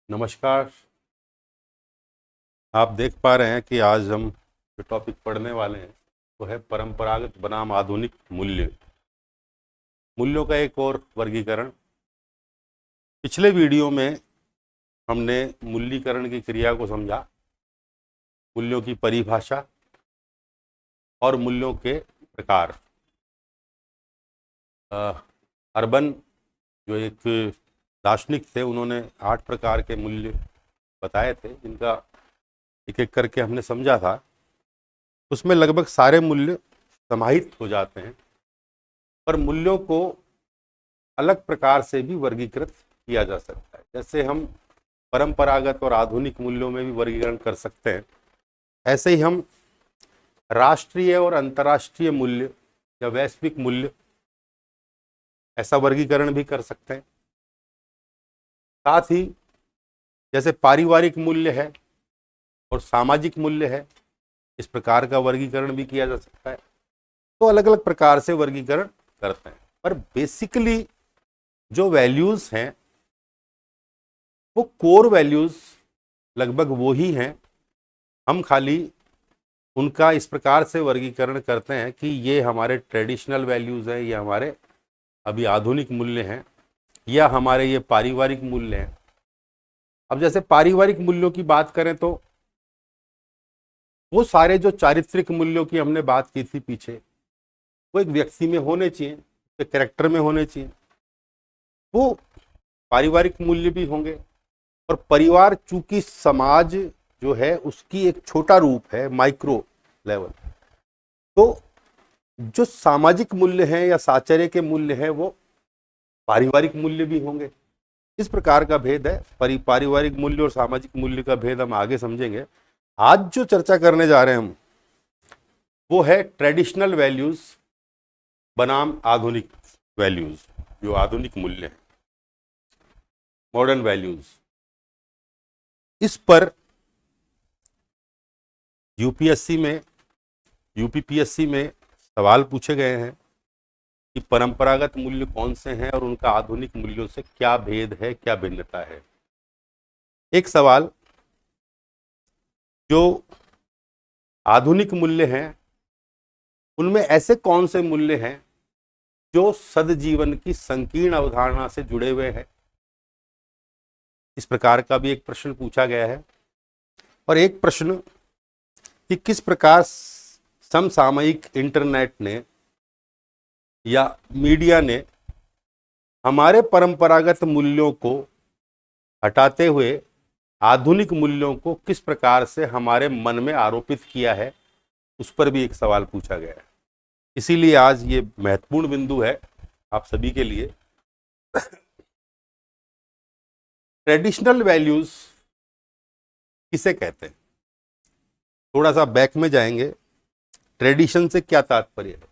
नमस्कार। आप देख पा रहे हैं कि आज हम जो टॉपिक पढ़ने वाले हैं वो है परंपरागत बनाम आधुनिक मूल्यों का एक और वर्गीकरण। पिछले वीडियो में हमने मूल्यीकरण की क्रिया को समझा, मूल्यों की परिभाषा और मूल्यों के प्रकार। अर्बन जो एक दार्शनिक थे, उन्होंने 8 प्रकार के मूल्य बताए थे, जिनका एक एक करके हमने समझा था। उसमें लगभग सारे मूल्य समाहित हो जाते हैं, पर मूल्यों को अलग प्रकार से भी वर्गीकृत किया जा सकता है। जैसे हम परंपरागत और आधुनिक मूल्यों में भी वर्गीकरण कर सकते हैं, ऐसे ही हम राष्ट्रीय और अंतर्राष्ट्रीय मूल्य या वैश्विक मूल्य ऐसा वर्गीकरण भी कर सकते हैं। साथ ही जैसे पारिवारिक मूल्य है और सामाजिक मूल्य है, इस प्रकार का वर्गीकरण भी किया जा सकता है। तो अलग अलग प्रकार से वर्गीकरण करते हैं, पर बेसिकली जो वैल्यूज हैं वो कोर वैल्यूज लगभग वो ही हैं। हम खाली उनका इस प्रकार से वर्गीकरण करते हैं कि ये हमारे ट्रेडिशनल वैल्यूज हैं, ये हमारे अभी आधुनिक मूल्य हैं, या हमारे ये पारिवारिक मूल्य हैं। अब जैसे पारिवारिक मूल्यों की बात करें तो वो सारे जो चारित्रिक मूल्यों की हमने बात की थी पीछे, वो एक व्यक्ति में होने चाहिए, उसके कैरेक्टर में होने चाहिए, वो पारिवारिक मूल्य भी होंगे। और परिवार चूंकि समाज जो है उसकी एक छोटा रूप है, माइक्रो लेवल, तो जो सामाजिक मूल्य हैं या साचर्य के मूल्य हैं वो पारिवारिक मूल्य भी होंगे। इस प्रकार का भेद है। पारिवारिक मूल्य और सामाजिक मूल्य का भेद हम आगे समझेंगे। आज जो चर्चा करने जा रहे हैं हम, वो है ट्रेडिशनल वैल्यूज बनाम आधुनिक वैल्यूज, जो आधुनिक मूल्य हैं, मॉडर्न वैल्यूज। इस पर यूपीएससी में, यूपीपीएससी में सवाल पूछे गए हैं कि परंपरागत मूल्य कौन से हैं और उनका आधुनिक मूल्यों से क्या भेद है, क्या भिन्नता है। एक सवाल, जो आधुनिक मूल्य हैं उनमें ऐसे कौन से मूल्य हैं जो सदजीवन की संकीर्ण अवधारणा से जुड़े हुए हैं, इस प्रकार का भी एक प्रश्न पूछा गया है। और एक प्रश्न कि किस प्रकार समसामयिक इंटरनेट ने या मीडिया ने हमारे परंपरागत मूल्यों को हटाते हुए आधुनिक मूल्यों को किस प्रकार से हमारे मन में आरोपित किया है, उस पर भी एक सवाल पूछा गया है। इसीलिए आज ये महत्वपूर्ण बिंदु है आप सभी के लिए। ट्रेडिशनल वैल्यूज किसे कहते हैं, थोड़ा सा बैक में जाएंगे। ट्रेडिशन से क्या तात्पर्य है?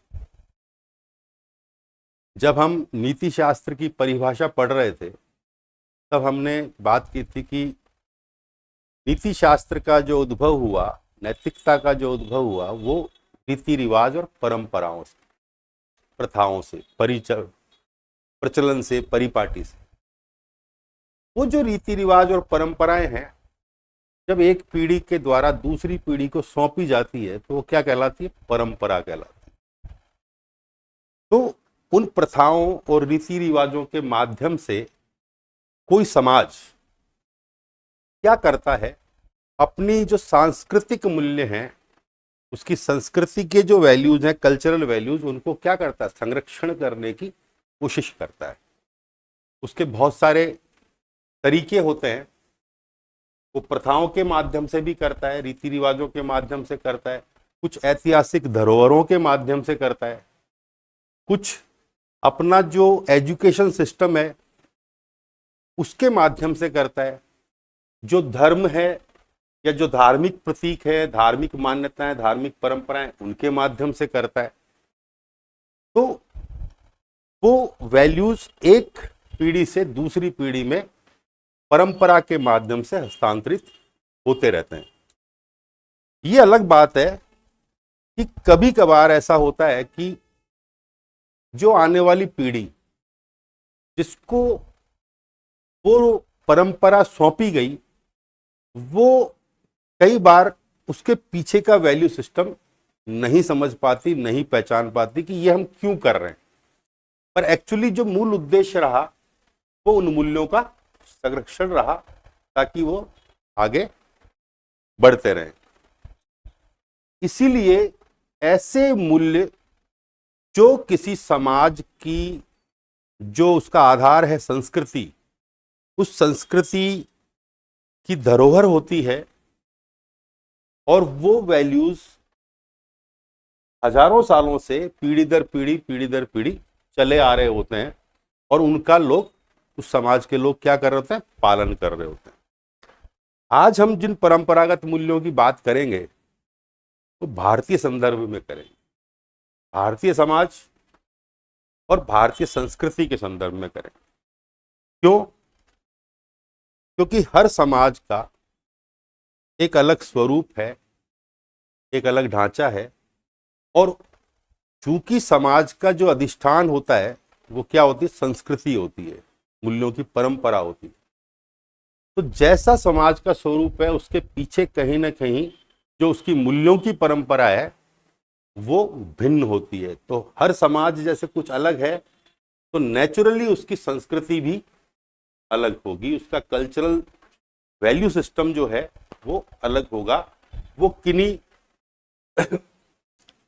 जब हम नीति शास्त्र की परिभाषा पढ़ रहे थे तब हमने बात की थी कि नीति शास्त्र का जो उद्भव हुआ, नैतिकता का जो उद्भव हुआ, वो रीति रिवाज और परंपराओं से, प्रथाओं से, प्रचलन से, परिपाटी से। वो जो रीति रिवाज और परंपराएं हैं, जब एक पीढ़ी के द्वारा दूसरी पीढ़ी को सौंपी जाती है तो वो क्या कहलाती है? परंपरा कहलाती है। तो उन प्रथाओं और रीति रिवाजों के माध्यम से कोई समाज क्या करता है, अपनी जो सांस्कृतिक मूल्य हैं, उसकी संस्कृति के जो वैल्यूज हैं, कल्चरल वैल्यूज, उनको क्या करता है? संरक्षण करने की कोशिश करता है। उसके बहुत सारे तरीके होते हैं। वो प्रथाओं के माध्यम से भी करता है, रीति रिवाजों के माध्यम से करता है, कुछ ऐतिहासिक धरोहरों के माध्यम से करता है, कुछ अपना जो एजुकेशन सिस्टम है उसके माध्यम से करता है, जो धर्म है या जो धार्मिक प्रतीक है, धार्मिक मान्यताएं, धार्मिक परंपराएं, उनके माध्यम से करता है। तो वो वैल्यूज एक पीढ़ी से दूसरी पीढ़ी में परंपरा के माध्यम से हस्तांतरित होते रहते हैं। ये अलग बात है कि कभी कभार ऐसा होता है कि जो आने वाली पीढ़ी, जिसको वो परंपरा सौंपी गई वो कई बार उसके पीछे का वैल्यू सिस्टम नहीं समझ पाती, नहीं पहचान पाती कि ये हम क्यों कर रहे हैं। पर एक्चुअली जो मूल उद्देश्य रहा वो उन मूल्यों का संरक्षण रहा ताकि वो आगे बढ़ते रहें। इसीलिए ऐसे मूल्य जो किसी समाज की, जो उसका आधार है संस्कृति, उस संस्कृति की धरोहर होती है और वो वैल्यूज हजारों सालों से पीढ़ी दर पीढ़ी चले आ रहे होते हैं और उनका लोग, उस समाज के लोग क्या कर रहे होते हैं, पालन कर रहे होते हैं। आज हम जिन परंपरागत मूल्यों की बात करेंगे तो भारतीय संदर्भ में करेंगे, भारतीय समाज और भारतीय संस्कृति के संदर्भ में करेंगे। क्यों? क्योंकि हर समाज का एक अलग स्वरूप है, एक अलग ढांचा है, और चूंकि समाज का जो अधिष्ठान होता है वो क्या होती है, संस्कृति होती है, मूल्यों की परंपरा होती है। तो जैसा समाज का स्वरूप है उसके पीछे कहीं ना कहीं जो उसकी मूल्यों की परंपरा है वो भिन्न होती है। तो हर समाज जैसे कुछ अलग है तो नेचुरली उसकी संस्कृति भी अलग होगी, उसका कल्चरल वैल्यू सिस्टम जो है वो अलग होगा। वो किन्हीं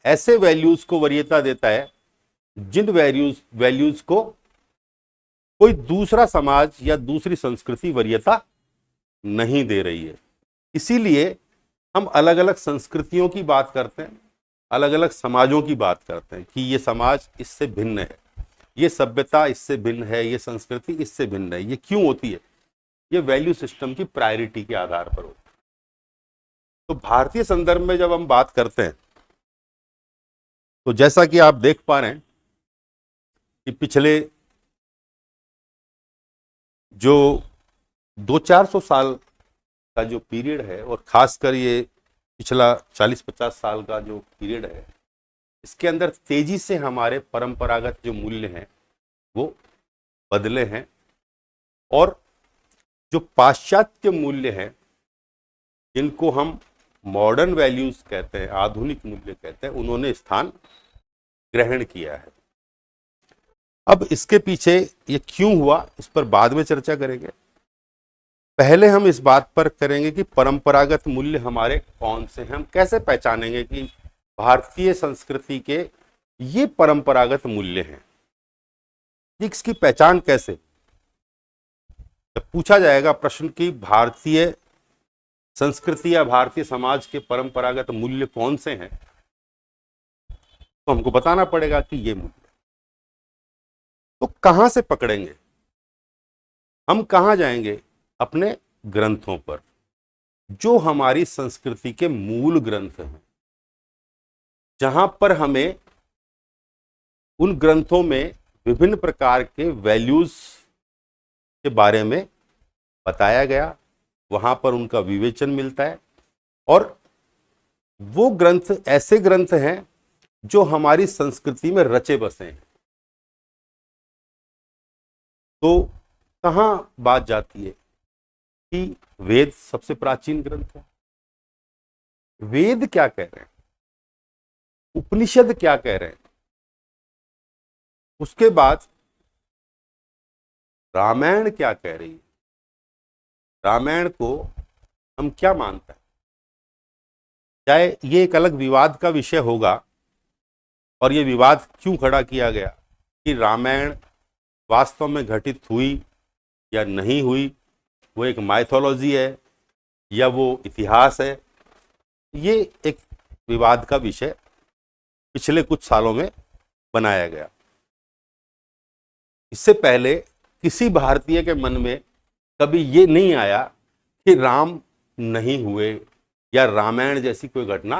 ऐसे वैल्यूज को वरीयता देता है जिन वैल्यूज को कोई दूसरा समाज या दूसरी संस्कृति वरीयता नहीं दे रही है। इसीलिए हम अलग अलग संस्कृतियों की बात करते हैं, अलग अलग समाजों की बात करते हैं कि ये समाज इससे भिन्न है, ये सभ्यता इससे भिन्न है, ये संस्कृति इससे भिन्न है। ये क्यों होती है? ये वैल्यू सिस्टम की प्रायोरिटी के आधार पर होती है। तो भारतीय संदर्भ में जब हम बात करते हैं तो जैसा कि आप देख पा रहे हैं कि पिछले जो 200-400 साल का जो पीरियड है और खासकर ये पिछला 40-50 साल का जो पीरियड है, इसके अंदर तेजी से हमारे परंपरागत जो मूल्य हैं वो बदले हैं और जो पाश्चात्य मूल्य हैं जिनको हम मॉडर्न वैल्यूज कहते हैं, आधुनिक मूल्य कहते हैं, उन्होंने स्थान ग्रहण किया है। अब इसके पीछे ये क्यों हुआ इस पर बाद में चर्चा करेंगे। पहले हम इस बात पर करेंगे कि परंपरागत मूल्य हमारे कौन से हैं, हम कैसे पहचानेंगे कि भारतीय संस्कृति के ये परंपरागत मूल्य हैं, इसकी पहचान कैसे। जब पूछा जाएगा प्रश्न कि भारतीय संस्कृति या भारतीय समाज के परंपरागत मूल्य कौन से हैं, तो हमको बताना पड़ेगा कि ये मूल्य। तो कहां से पकड़ेंगे, हम कहां जाएंगे? अपने ग्रंथों पर, जो हमारी संस्कृति के मूल ग्रंथ हैं, जहां पर हमें उन ग्रंथों में विभिन्न प्रकार के वैल्यूज के बारे में बताया गया, वहां पर उनका विवेचन मिलता है। और वो ग्रंथ ऐसे ग्रंथ हैं जो हमारी संस्कृति में रचे बसे हैं। तो कहां बात जाती है कि वेद सबसे प्राचीन ग्रंथ है। वेद क्या कह रहे हैं, उपनिषद क्या कह रहे हैं, उसके बाद रामायण क्या कह रही है, रामायण को हम क्या मानते हैं। चाहे ये एक अलग विवाद का विषय होगा, और ये विवाद क्यों खड़ा किया गया कि रामायण वास्तव में घटित हुई या नहीं हुई, वो एक माइथोलॉजी है या वो इतिहास है, ये एक विवाद का विषय पिछले कुछ सालों में बनाया गया। इससे पहले किसी भारतीय के मन में कभी ये नहीं आया कि राम नहीं हुए या रामायण जैसी कोई घटना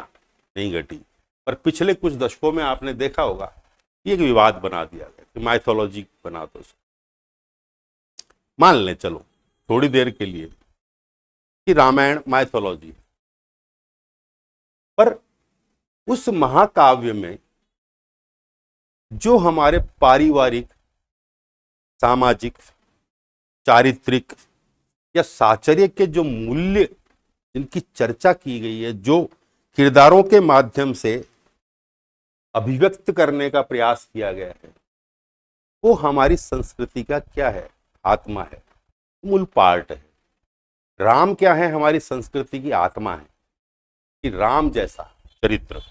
नहीं घटी। पर पिछले कुछ दशकों में आपने देखा होगा ये एक विवाद बना दिया गया कि माइथोलॉजी बना दो। मान लें चलो थोड़ी देर के लिए कि रामायण माइथोलॉजी, पर उस महाकाव्य में जो हमारे पारिवारिक, सामाजिक, चारित्रिक या साहचर्य के जो मूल्य जिनकी चर्चा की गई है, जो किरदारों के माध्यम से अभिव्यक्त करने का प्रयास किया गया है, वो हमारी संस्कृति का क्या है? आत्मा है, मूल पार्ट है। राम क्या है? हमारी संस्कृति की आत्मा है कि राम जैसा चरित्र।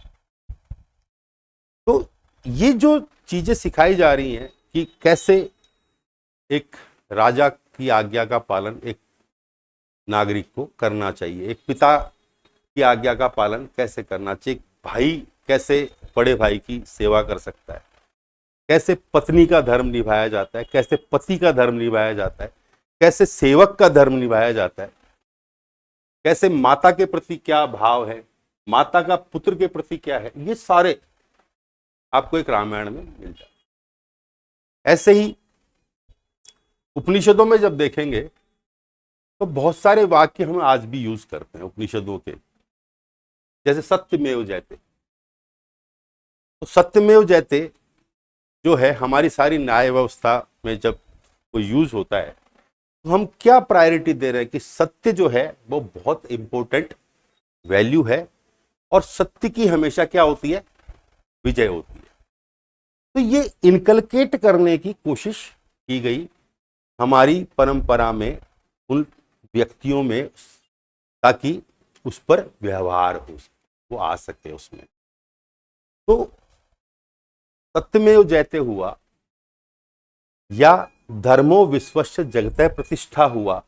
तो ये जो चीजें सिखाई जा रही हैं कि कैसे एक राजा की आज्ञा का पालन एक नागरिक को करना चाहिए, एक पिता की आज्ञा का पालन कैसे करना चाहिए, भाई कैसे बड़े भाई की सेवा कर सकता है, कैसे पत्नी का धर्म निभाया जाता है, कैसे पति का धर्म निभाया जाता है, कैसे सेवक का धर्म निभाया जाता है, कैसे माता के प्रति क्या भाव है, माता का पुत्र के प्रति क्या है, ये सारे आपको एक रामायण में मिल जाए। ऐसे ही उपनिषदों में जब देखेंगे तो बहुत सारे वाक्य हम आज भी यूज करते हैं उपनिषदों के, जैसे सत्यमेव जयते। तो सत्यमेव जयते जो है हमारी सारी न्याय व्यवस्था में जब वो यूज होता है तो हम क्या प्रायोरिटी दे रहे हैं कि सत्य जो है वो बहुत इंपॉर्टेंट वैल्यू है, और सत्य की हमेशा क्या होती है? विजय होती है। तो ये इनकलकेट करने की कोशिश की गई हमारी परंपरा में उन व्यक्तियों में, ताकि उस पर व्यवहार हो सके, वो आ सके उसमें। तो सत्यमेव जयते हुआ या धर्मो विश्वस्य जगतः प्रतिष्ठा हुआ,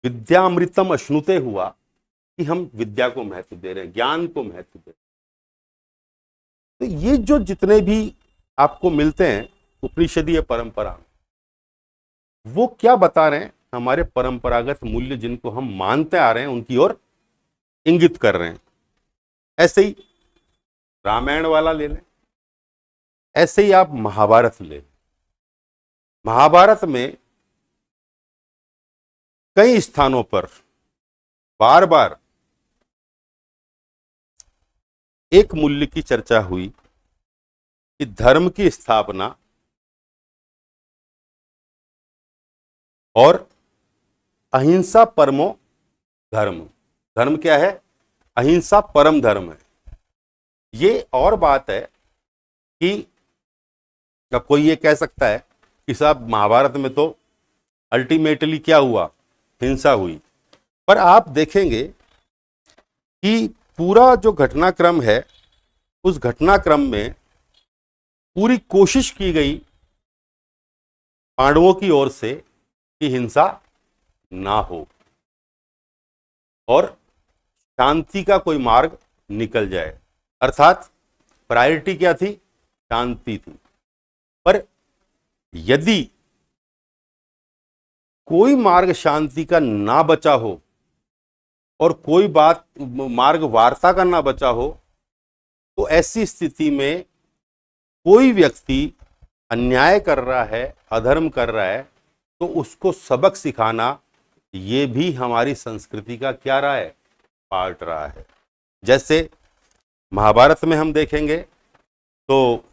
विद्यामृतम अश्नुते हुआ कि हम विद्या को महत्व दे रहे हैं, ज्ञान को महत्व दे रहे हैं। तो ये जो जितने भी आपको मिलते हैं उपनिषदीय परंपरा में, वो क्या बता रहे हैं? हमारे परंपरागत मूल्य जिनको हम मानते आ रहे हैं उनकी ओर इंगित कर रहे हैं। ऐसे ही रामायण वाला ले लें, ऐसे ही आप महाभारत ले लें। महाभारत में कई स्थानों पर बार बार एक मूल्य की चर्चा हुई कि धर्म की स्थापना और अहिंसा परमो धर्म। धर्म क्या है? अहिंसा परम धर्म है। ये और बात है कि अब कोई ये कह सकता है कि साहब महाभारत में तो अल्टीमेटली क्या हुआ? हिंसा हुई। पर आप देखेंगे कि पूरा जो घटनाक्रम है, उस घटनाक्रम में पूरी कोशिश की गई पांडवों की ओर से कि हिंसा ना हो और शांति का कोई मार्ग निकल जाए। अर्थात प्रायोरिटी क्या थी? शांति थी। पर यदि कोई मार्ग शांति का ना बचा हो और कोई बात मार्ग वार्ता का ना बचा हो, तो ऐसी स्थिति में कोई व्यक्ति अन्याय कर रहा है, अधर्म कर रहा है, तो उसको सबक सिखाना ये भी हमारी संस्कृति का क्या रहा है? पार्ट रहा है। जैसे महाभारत में हम देखेंगे तो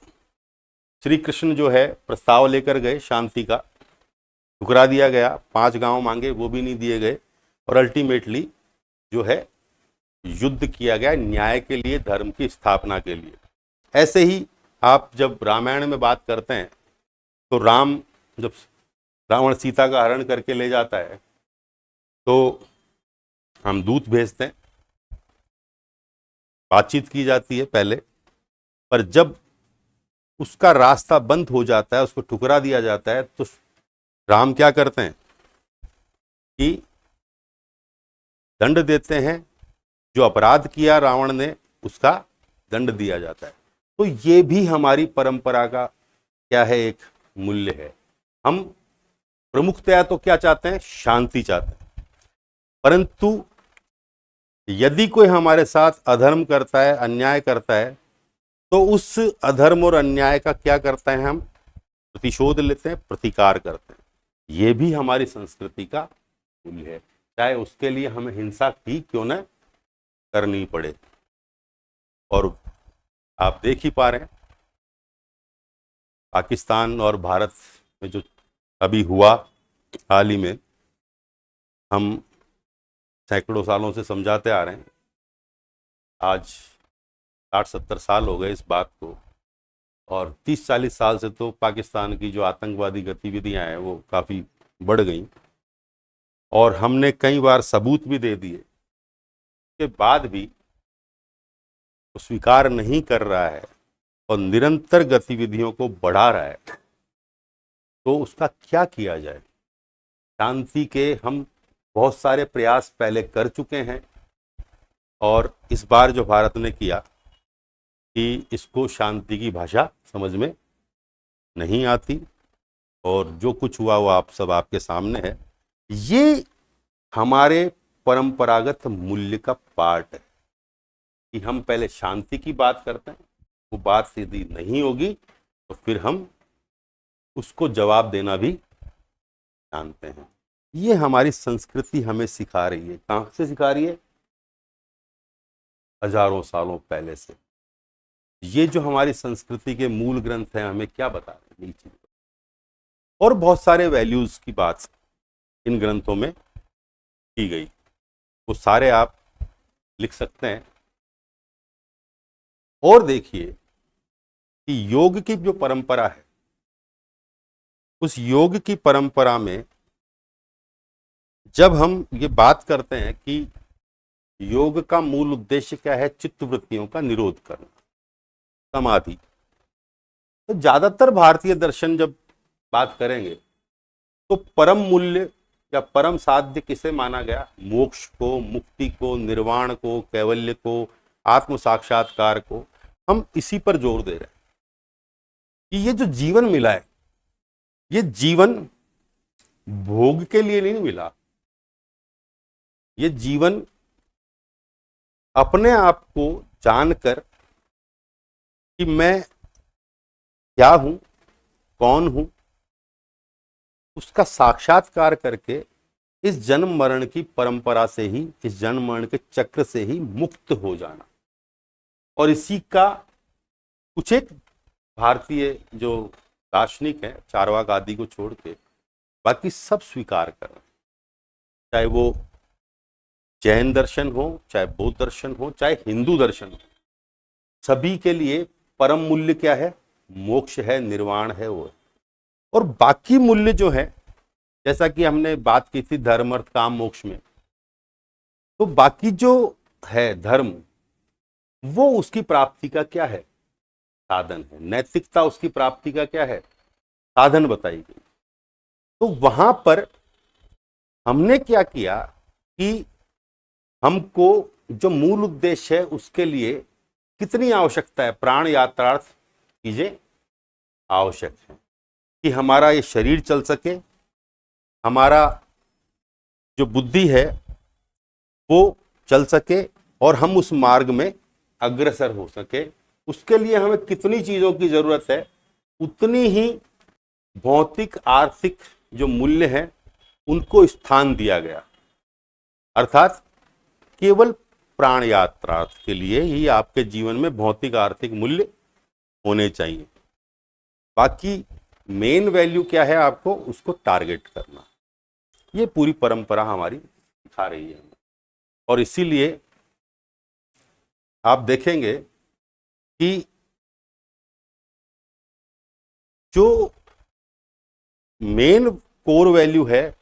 श्री कृष्ण जो है प्रस्ताव लेकर गए शांति का, ठुकरा दिया गया। 5 गांव मांगे, वो भी नहीं दिए गए, और अल्टीमेटली जो है युद्ध किया गया न्याय के लिए, धर्म की स्थापना के लिए। ऐसे ही आप जब रामायण में बात करते हैं तो राम जब रावण सीता का हरण करके ले जाता है तो हम दूत भेजते हैं, बातचीत की जाती है पहले, पर जब उसका रास्ता बंद हो जाता है, उसको ठुकरा दिया जाता है, तो राम क्या करते हैं कि दंड देते हैं। जो अपराध किया रावण ने उसका दंड दिया जाता है। तो ये भी हमारी परंपरा का क्या है? एक मूल्य है। हम प्रमुखतया तो क्या चाहते हैं? शांति चाहते हैं। परंतु यदि कोई हमारे साथ अधर्म करता है, अन्याय करता है, तो उस अधर्म और अन्याय का क्या करते हैं? हम प्रतिशोध लेते हैं, प्रतिकार करते हैं। ये भी हमारी संस्कृति का मूल्य है, चाहे उसके लिए हमें हिंसा की क्यों न करनी पड़े। और आप देख ही पा रहे हैं पाकिस्तान और भारत में जो अभी हुआ, हाल ही में हम सैकड़ों सालों से समझाते आ रहे हैं, आज 60-70 साल हो गए इस बात को, और 30-40 साल से तो पाकिस्तान की जो आतंकवादी गतिविधियां हैं वो काफ़ी बढ़ गई, और हमने कई बार सबूत भी दे दिए, के बाद भी वो स्वीकार नहीं कर रहा है और निरंतर गतिविधियों को बढ़ा रहा है, तो उसका क्या किया जाए। शांति के हम बहुत सारे प्रयास पहले कर चुके हैं, और इस बार जो भारत ने किया कि इसको शांति की भाषा समझ में नहीं आती, और जो कुछ हुआ वो आप सब आपके सामने है। ये हमारे परंपरागत मूल्य का पार्ट है कि हम पहले शांति की बात करते हैं, वो बात यदि नहीं होगी तो फिर हम उसको जवाब देना भी जानते हैं। ये हमारी संस्कृति हमें सिखा रही है। कहाँ से सिखा रही है? हजारों सालों पहले से। ये जो हमारी संस्कृति के मूल ग्रंथ हैं हमें क्या बता रहे हैं? और बहुत सारे वैल्यूज की बात इन ग्रंथों में की गई, वो सारे आप लिख सकते हैं। और देखिए कि योग की जो परंपरा है, उस योग की परंपरा में जब हम ये बात करते हैं कि योग का मूल उद्देश्य क्या है, चित्त वृत्तियों का निरोध करना, समाधि, तो ज्यादातर भारतीय दर्शन जब बात करेंगे तो परम मूल्य या परम साध्य किसे माना गया? मोक्ष को, मुक्ति को, निर्वाण को, कैवल्य को, आत्म साक्षात्कार को। हम इसी पर जोर दे रहे हैं कि ये जो जीवन मिला है, ये जीवन भोग के लिए नहीं मिला, ये जीवन अपने आप को जानकर कि मैं क्या हूं, कौन हूं, उसका साक्षात्कार करके इस जन्म मरण की परंपरा से ही, इस जन्म मरण के चक्र से ही मुक्त हो जाना। और इसी का कुछ एक भारतीय जो दार्शनिक है, चारवाक आदि को छोड़ के बाकी सब स्वीकार कर रहे हैं, चाहे वो जैन दर्शन हो, चाहे बौद्ध दर्शन हो, चाहे हिंदू दर्शन हो, सभी के लिए परम मूल्य क्या है? मोक्ष है, निर्वाण है वो। और बाकी मूल्य जो है, जैसा कि हमने बात की थी धर्म अर्थ काम मोक्ष में, तो बाकी जो है धर्म, वो उसकी प्राप्ति का क्या है? साधन है। नैतिकता उसकी प्राप्ति का क्या है? साधन बताई गई। तो वहां पर हमने क्या किया कि हमको जो मूल उद्देश्य है उसके लिए कितनी आवश्यकता है? प्राण यात्रार्थ चीजें आवश्यक है कि हमारा ये शरीर चल सके, हमारा जो बुद्धि है वो चल सके, और हम उस मार्ग में अग्रसर हो सके। उसके लिए हमें कितनी चीजों की जरूरत है? उतनी ही भौतिक आर्थिक जो मूल्य है उनको स्थान दिया गया। अर्थात केवल प्राण यात्रार्थ के लिए ही आपके जीवन में भौतिक आर्थिक मूल्य होने चाहिए। बाकी मेन वैल्यू क्या है? आपको उसको टारगेट करना। ये पूरी परंपरा हमारी सिखा रही है। और इसीलिए आप देखेंगे कि जो मेन कोर वैल्यू है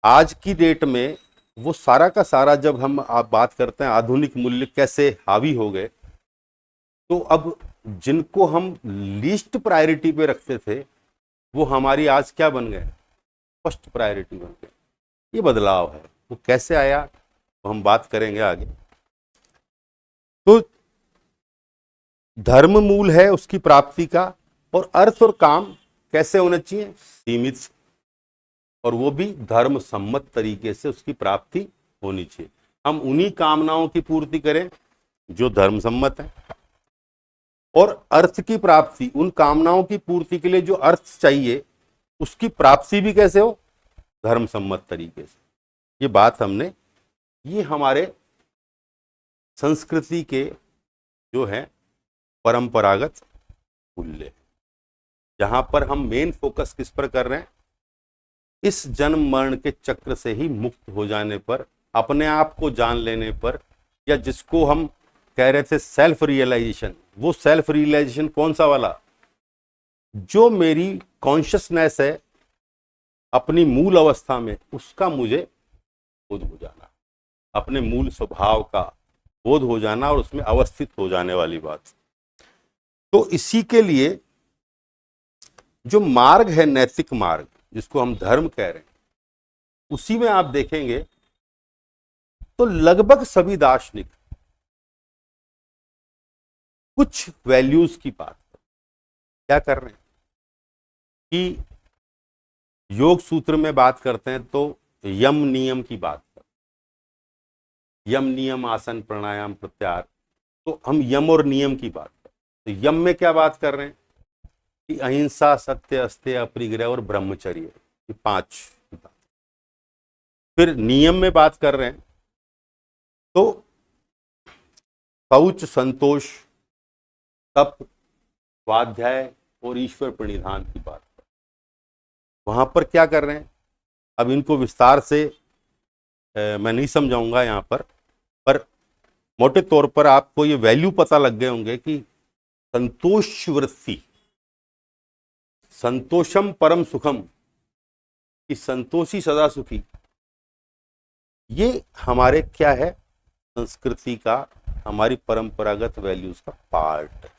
आज की डेट में, वो सारा का सारा जब हम आप बात करते हैं आधुनिक मूल्य कैसे हावी हो गए, तो अब जिनको हम लीस्ट प्रायोरिटी पे रखते थे वो हमारी आज क्या बन गए? फर्स्ट प्रायोरिटी बन गए। ये बदलाव है, वो कैसे आया तो हम बात करेंगे आगे। तो धर्म मूल है उसकी प्राप्ति का, और अर्थ और काम कैसे होना चाहिए? सीमित, और वो भी धर्म सम्मत तरीके से उसकी प्राप्ति होनी चाहिए। हम उन्हीं कामनाओं की पूर्ति करें जो धर्म सम्मत है, और अर्थ की प्राप्ति, उन कामनाओं की पूर्ति के लिए जो अर्थ चाहिए उसकी प्राप्ति भी कैसे हो? धर्म सम्मत तरीके से। ये बात हमने, ये हमारे संस्कृति के जो है परंपरागत मूल्य, जहां पर हम मेन फोकस किस पर कर रहे हैं? इस जन्म मरण के चक्र से ही मुक्त हो जाने पर, अपने आप को जान लेने पर, या जिसको हम कह रहे थे सेल्फ रियलाइजेशन, वो सेल्फ रियलाइजेशन कौन सा वाला, जो मेरी कॉन्शियसनेस है अपनी मूल अवस्था में, उसका मुझे बोध हो जाना, अपने मूल स्वभाव का बोध हो जाना और उसमें अवस्थित हो जाने वाली बात। तो इसी के लिए जो मार्ग है, नैतिक मार्ग, जिसको हम धर्म कह रहे हैं, उसी में आप देखेंगे तो लगभग सभी दार्शनिक कुछ वैल्यूज की बात क्या कर रहे हैं कि योग सूत्र में बात करते हैं तो यम नियम की बात करते हैं, यम नियम आसन प्राणायाम प्रत्याहार, तो हम यम और नियम की बात करते हैं। तो यम में क्या बात कर रहे हैं कि अहिंसा, सत्य, अस्तेय, अपरिग्रह और ब्रह्मचर्य, ये 5 की बात। फिर नियम में बात कर रहे हैं तो शौच, संतोष, तप, स्वाध्याय और ईश्वर प्रणिधान की बात कर। वहां पर क्या कर रहे हैं, अब इनको विस्तार से मैं नहीं समझाऊंगा यहां पर मोटे तौर पर आपको ये वैल्यू पता लग गए होंगे कि संतोष वृत्ति, संतोषम परम सुखम, कि संतोषी सदा सुखी, ये हमारे क्या है, संस्कृति का, हमारी परंपरागत वैल्यूज का पार्ट है।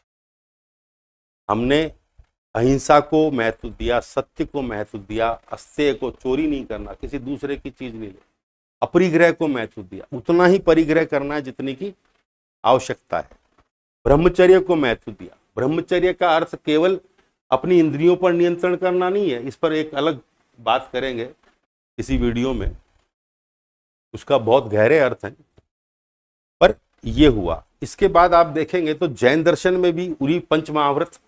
हमने अहिंसा को महत्व दिया, सत्य को महत्व दिया, अस्तेय को, चोरी नहीं करना, किसी दूसरे की चीज नहीं लेनी, अपरिग्रह को महत्व दिया, उतना ही परिग्रह करना है जितनी की आवश्यकता है, ब्रह्मचर्य को महत्व दिया। ब्रह्मचर्य का अर्थ केवल अपनी इंद्रियों पर नियंत्रण करना नहीं है, इस पर एक अलग बात करेंगे किसी वीडियो में, उसका बहुत गहरे अर्थ है, पर यह हुआ। इसके बाद आप देखेंगे तो जैन दर्शन में भी उन्हीं 5 महाव्रत,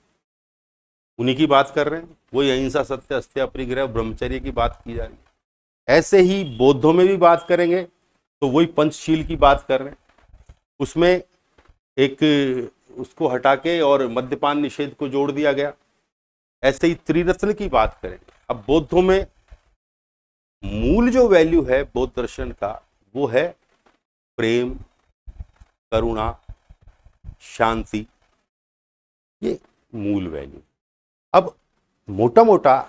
उन्हीं की बात कर रहे हैं, वही अहिंसा, सत्य, अस्तेय, अपरिग्रह, ब्रह्मचर्य की बात की जा रही है। ऐसे ही बौद्धों में भी बात करेंगे तो वही पंचशील की बात कर रहे हैं, उसमें एक उसको हटा के और मद्यपान निषेध को जोड़ दिया गया। ऐसे ही त्रिरत्न की बात करेंगे। अब बौद्धों में मूल जो वैल्यू है बौद्ध दर्शन का, वो है प्रेम, करुणा, शांति, ये मूल वैल्यू। अब मोटा मोटा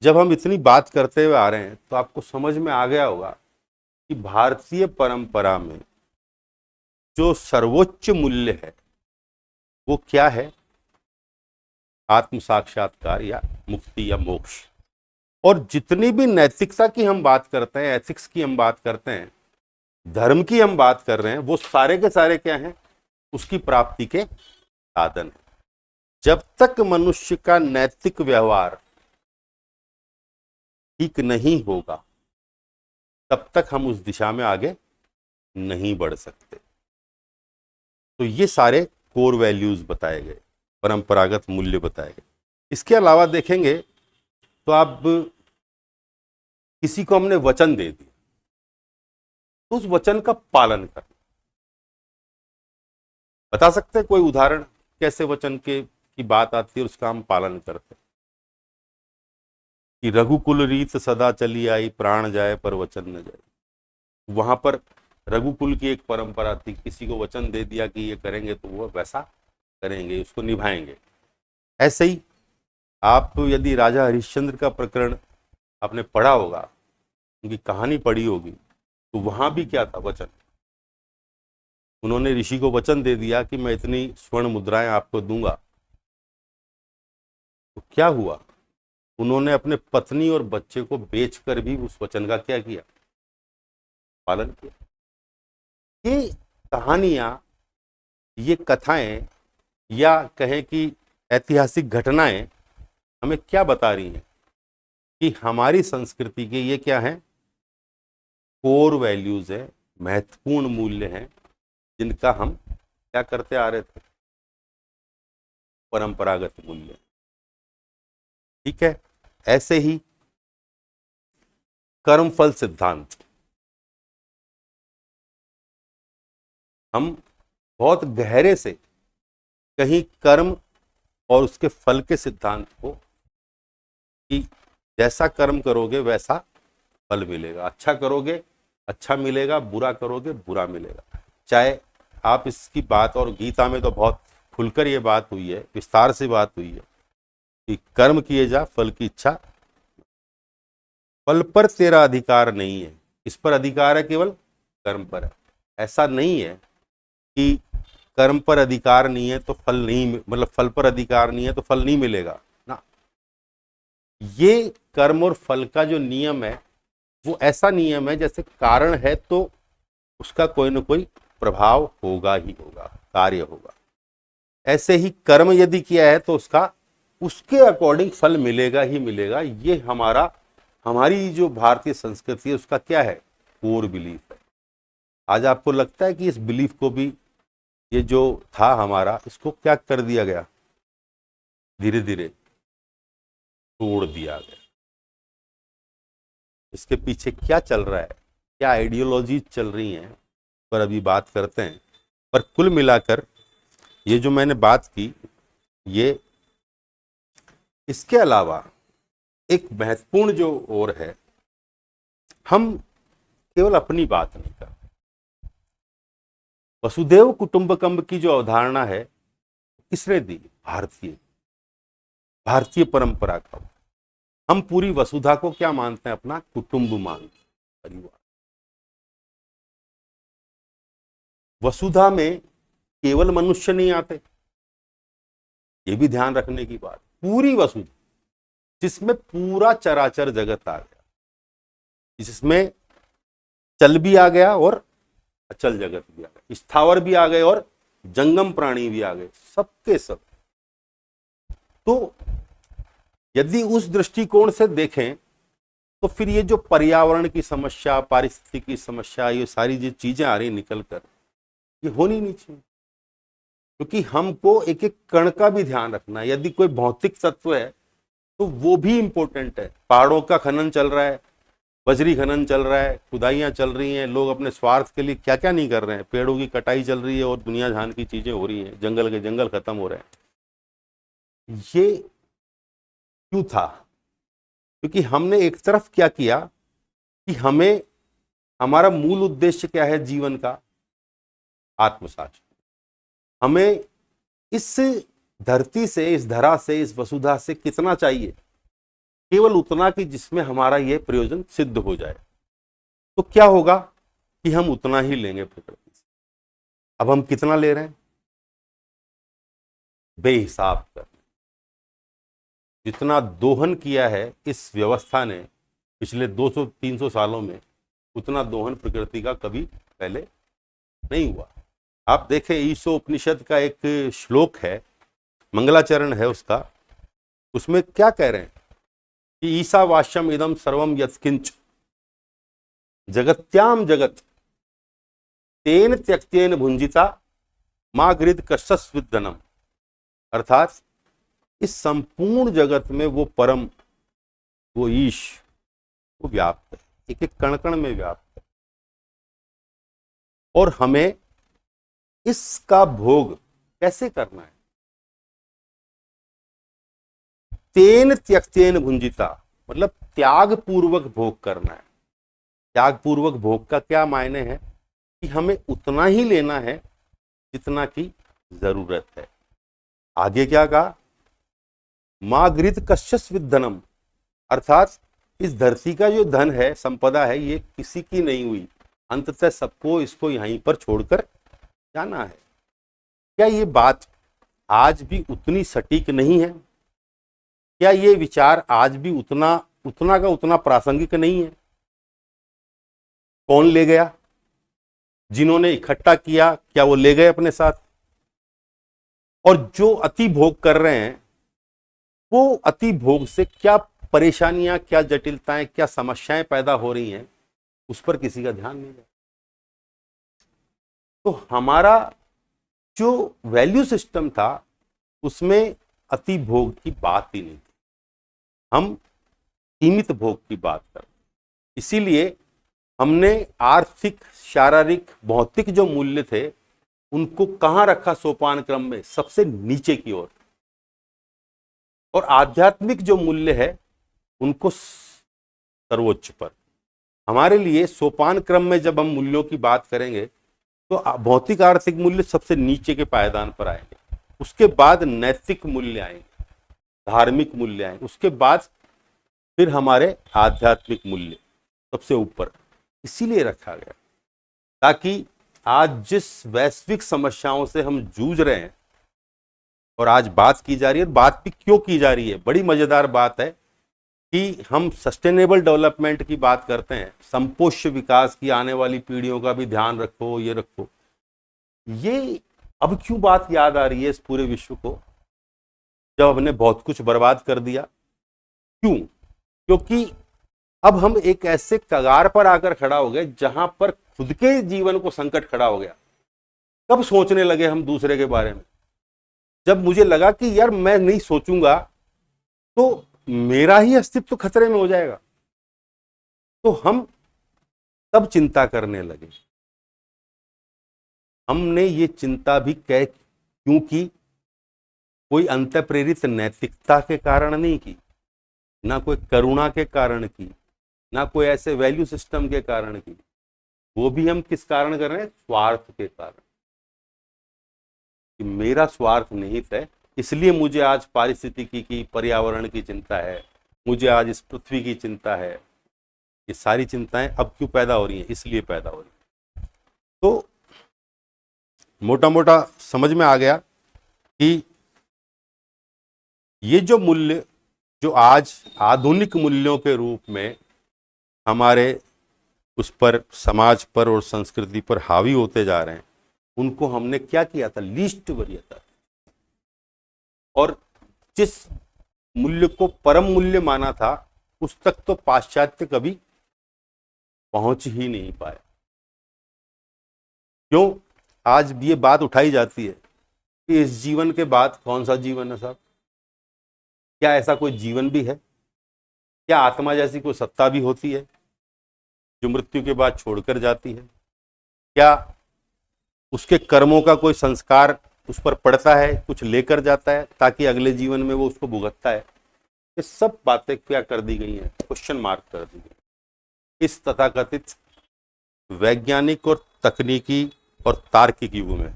जब हम इतनी बात करते हुए आ रहे हैं तो आपको समझ में आ गया होगा कि भारतीय परंपरा में जो सर्वोच्च मूल्य है वो क्या है, आत्म साक्षात्कार या मुक्ति या मोक्ष। और जितनी भी नैतिकता की हम बात करते हैं, एथिक्स की हम बात करते हैं, धर्म की हम बात कर रहे हैं, वो सारे के सारे क्या हैं, उसकी प्राप्ति के साधन है। जब तक मनुष्य का नैतिक व्यवहार ठीक नहीं होगा तब तक हम उस दिशा में आगे नहीं बढ़ सकते। तो ये सारे कोर वैल्यूज बताए गए, परंपरागत मूल्य बताए गए। इसके अलावा देखेंगे तो आप किसी को हमने वचन दे दिया तो उस वचन का पालन करना। बता सकते हैं कोई उदाहरण कैसे वचन की बात आती है और उसका हम पालन करते हैं? कि रघुकुल रीत सदा चली आई, प्राण जाए पर वचन न जाए। वहां पर रघुकुल की एक परंपरा थी, किसी को वचन दे दिया कि ये करेंगे तो वो वैसा करेंगे, उसको निभाएंगे। ऐसे ही आप यदि राजा हरिश्चंद्र का प्रकरण आपने पढ़ा होगा, उनकी कहानी पढ़ी होगी, तो वहां भी क्या था, वचन। उन्होंने ऋषि को वचन दे दिया कि मैं इतनी स्वर्ण मुद्राएं आपको दूंगा। तो क्या हुआ, उन्होंने अपने पत्नी और बच्चे को बेचकर भी उस वचन का क्या किया, पालन किया। ये कहानियां, ये कथाएं या कहें कि ऐतिहासिक घटनाएं हमें क्या बता रही हैं कि हमारी संस्कृति के ये क्या है, कोर वैल्यूज है, महत्वपूर्ण मूल्य हैं, जिनका हम क्या करते आ रहे थे, परंपरागत मूल्य। ठीक है। ऐसे ही कर्मफल सिद्धांत, हम बहुत गहरे से कहीं कर्म और उसके फल के सिद्धांत को कि जैसा कर्म करोगे वैसा फल मिलेगा। अच्छा करोगे अच्छा मिलेगा, बुरा करोगे बुरा मिलेगा। चाहे आप इसकी बात, और गीता में तो बहुत खुलकर ये बात हुई है, विस्तार से बात हुई है कि कर्म किए जा, फल की इच्छा, फल पर तेरा अधिकार नहीं है। इस पर अधिकार है केवल कर्म पर है। ऐसा नहीं है कि कर्म पर अधिकार नहीं है तो फल नहीं, मतलब फल पर अधिकार नहीं है तो फल नहीं मिलेगा ना। ये कर्म और फल का जो नियम है वो ऐसा नियम है जैसे कारण है तो उसका कोई ना कोई प्रभाव होगा ही होगा, कार्य होगा। ऐसे ही कर्म यदि किया है तो उसका उसके अकॉर्डिंग फल मिलेगा ही मिलेगा। ये हमारी जो भारतीय संस्कृति है उसका क्या है, कोर बिलीफ है। आज आपको लगता है कि इस बिलीफ को भी, ये जो था हमारा, इसको क्या कर दिया गया, धीरे धीरे तोड़ दिया गया। इसके पीछे क्या चल रहा है, क्या आइडियोलॉजी चल रही हैं, पर अभी बात करते हैं। पर कुल मिलाकर ये जो मैंने बात की, ये इसके अलावा एक महत्वपूर्ण जो और है, हम केवल अपनी बात नहीं कर रहे। वसुधैव कुटुंबकम की जो अवधारणा है किसने दी, भारतीय परंपरा का। हम पूरी वसुधा को क्या मानते हैं, अपना कुटुंब मानते हैं, परिवार। वसुधा में केवल मनुष्य नहीं आते, ये भी ध्यान रखने की बात। पूरी वसुधा जिसमें पूरा चराचर जगत आ गया, जिसमें चल भी आ गया और अचल जगत भी आ गया, स्थावर भी आ गए और जंगम प्राणी भी आ गए, सबके सब। तो यदि उस दृष्टिकोण से देखें तो फिर ये जो पर्यावरण की समस्या, पारिस्थितिकी की समस्या, ये सारी जो चीजें आ रही निकल कर, ये होनी नहीं चाहिए। क्योंकि हमको एक एक कण का भी ध्यान रखना है। यदि कोई भौतिक तत्व है तो वो भी इंपॉर्टेंट है। पहाड़ों का खनन चल रहा है, बजरी खनन चल रहा है, खुदाइयां चल रही हैं, लोग अपने स्वार्थ के लिए क्या क्या नहीं कर रहे हैं, पेड़ों की कटाई चल रही है और दुनिया जहान की चीजें हो रही हैं, जंगल के जंगल खत्म हो रहे हैं। ये क्यों था? क्योंकि हमने एक तरफ क्या किया कि हमें, हमारा मूल उद्देश्य क्या है जीवन का, आत्मसाक्षी। हमें इस धरती से, इस धरा से, इस वसुधा से कितना चाहिए, केवल उतना कि जिसमें हमारा यह प्रयोजन सिद्ध हो जाए। तो क्या होगा कि हम उतना ही लेंगे प्रकृति से। अब हम कितना ले रहे हैं, बेहिसाब कर। जितना दोहन किया है इस व्यवस्था ने पिछले 200-300 सालों में, उतना दोहन प्रकृति का कभी पहले नहीं हुआ। आप देखें, ईशोपनिषद का एक श्लोक है, मंगलाचरण है उसका, उसमें क्या कह रहे हैं कि ईशावास्यम इदम सर्वम यत्किंच जगत्याम जगत तेन त्यक्तेन भुंजिता मा गृद कश्यस्विद्धनम। अर्थात इस संपूर्ण जगत में वो परम, वो ईश, वो व्याप्त है, एक एक कण कण में व्याप्त है। और हमें इसका भोग कैसे करना है, तेन त्यक्तेन भुंजिता, मतलब त्याग पूर्वक भोग करना है। त्याग पूर्वक भोग का क्या मायने है कि हमें उतना ही लेना है जितना की जरूरत है। आगे क्या कहा, मागृत कश्यस्विद्धनम, अर्थात इस धरती का जो धन है, संपदा है, ये किसी की नहीं हुई, अंततः सबको इसको यहीं पर छोड़कर जाना है। क्या ये बात आज भी उतनी सटीक नहीं है? क्या ये विचार आज भी उतना का उतना प्रासंगिक नहीं है? कौन ले गया? जिन्होंने इकट्ठा किया, क्या वो ले गए अपने साथ? और जो अति भोग कर रहे हैं, वो अति भोग से क्या परेशानियां, क्या जटिलताएं, क्या समस्याएं पैदा हो रही हैं, उस पर किसी का ध्यान नहीं है। तो हमारा जो वैल्यू सिस्टम था उसमें अति भोग की बात ही नहीं थी, हम सीमित भोग की बात करते। इसीलिए हमने आर्थिक, शारीरिक, भौतिक जो मूल्य थे उनको कहां रखा सोपान क्रम में, सबसे नीचे की ओर। और आध्यात्मिक जो मूल्य है उनको सर्वोच्च पर। हमारे लिए सोपान क्रम में जब हम मूल्यों की बात करेंगे तो भौतिक आर्थिक मूल्य सबसे नीचे के पायदान पर आएंगे, उसके बाद नैतिक मूल्य आएंगे, धार्मिक मूल्य आएंगे, उसके बाद फिर हमारे आध्यात्मिक मूल्य सबसे ऊपर इसीलिए रखा गया ताकि आज जिस वैश्विक समस्याओं से हम जूझ रहे हैं और आज बात की जा रही है, बात भी क्यों की जा रही है, बड़ी मजेदार बात है कि हम सस्टेनेबल डेवलपमेंट की बात करते हैं, संपोष्य विकास की, आने वाली पीढ़ियों का भी ध्यान रखो, ये रखो, ये अब क्यों बात याद आ रही है इस पूरे विश्व को जब हमने बहुत कुछ बर्बाद कर दिया? क्यों? क्योंकि अब हम एक ऐसे कगार पर आकर खड़ा हो गए जहां पर खुद के जीवन को संकट खड़ा हो गया। कब सोचने लगे हम दूसरे के बारे में? जब मुझे लगा कि यार मैं नहीं सोचूंगा तो मेरा ही अस्तित्व खतरे में हो जाएगा, तो हम तब चिंता करने लगे। हमने ये चिंता भी क्यों की? कोई अंतःप्रेरित नैतिकता के कारण नहीं की, ना कोई करुणा के कारण की, ना कोई ऐसे वैल्यू सिस्टम के कारण की। वो भी हम किस कारण कर रहे हैं? स्वार्थ के कारण, कि मेरा स्वार्थ निहित है, इसलिए मुझे आज पारिस्थितिकी की, पर्यावरण की चिंता है, मुझे आज इस पृथ्वी की चिंता है। ये सारी चिंताएं अब क्यों पैदा हो रही हैं? इसलिए पैदा हो रही हैं। तो मोटा मोटा समझ में आ गया कि ये जो मूल्य जो आज आधुनिक मूल्यों के रूप में हमारे उस पर, समाज पर और संस्कृति पर हावी होते जा रहे हैं, उनको हमने क्या किया था? लीस्ट वरीयता। और जिस मूल्य को परम मूल्य माना था उस तक तो पाश्चात्य कभी पहुंच ही नहीं पाया। क्यों? आज भी ये बात उठाई जाती है कि इस जीवन के बाद कौन सा जीवन है साहब? क्या ऐसा कोई जीवन भी है? क्या आत्मा जैसी कोई सत्ता भी होती है जो मृत्यु के बाद छोड़कर जाती है? क्या उसके कर्मों का कोई संस्कार उस पर पड़ता है, कुछ लेकर जाता है ताकि अगले जीवन में वो उसको भुगतता है? ये सब बातें क्या कर दी गई हैं? क्वेश्चन मार्क कर दी गई इस तथाकथित वैज्ञानिक और तकनीकी और तार्किक युग में।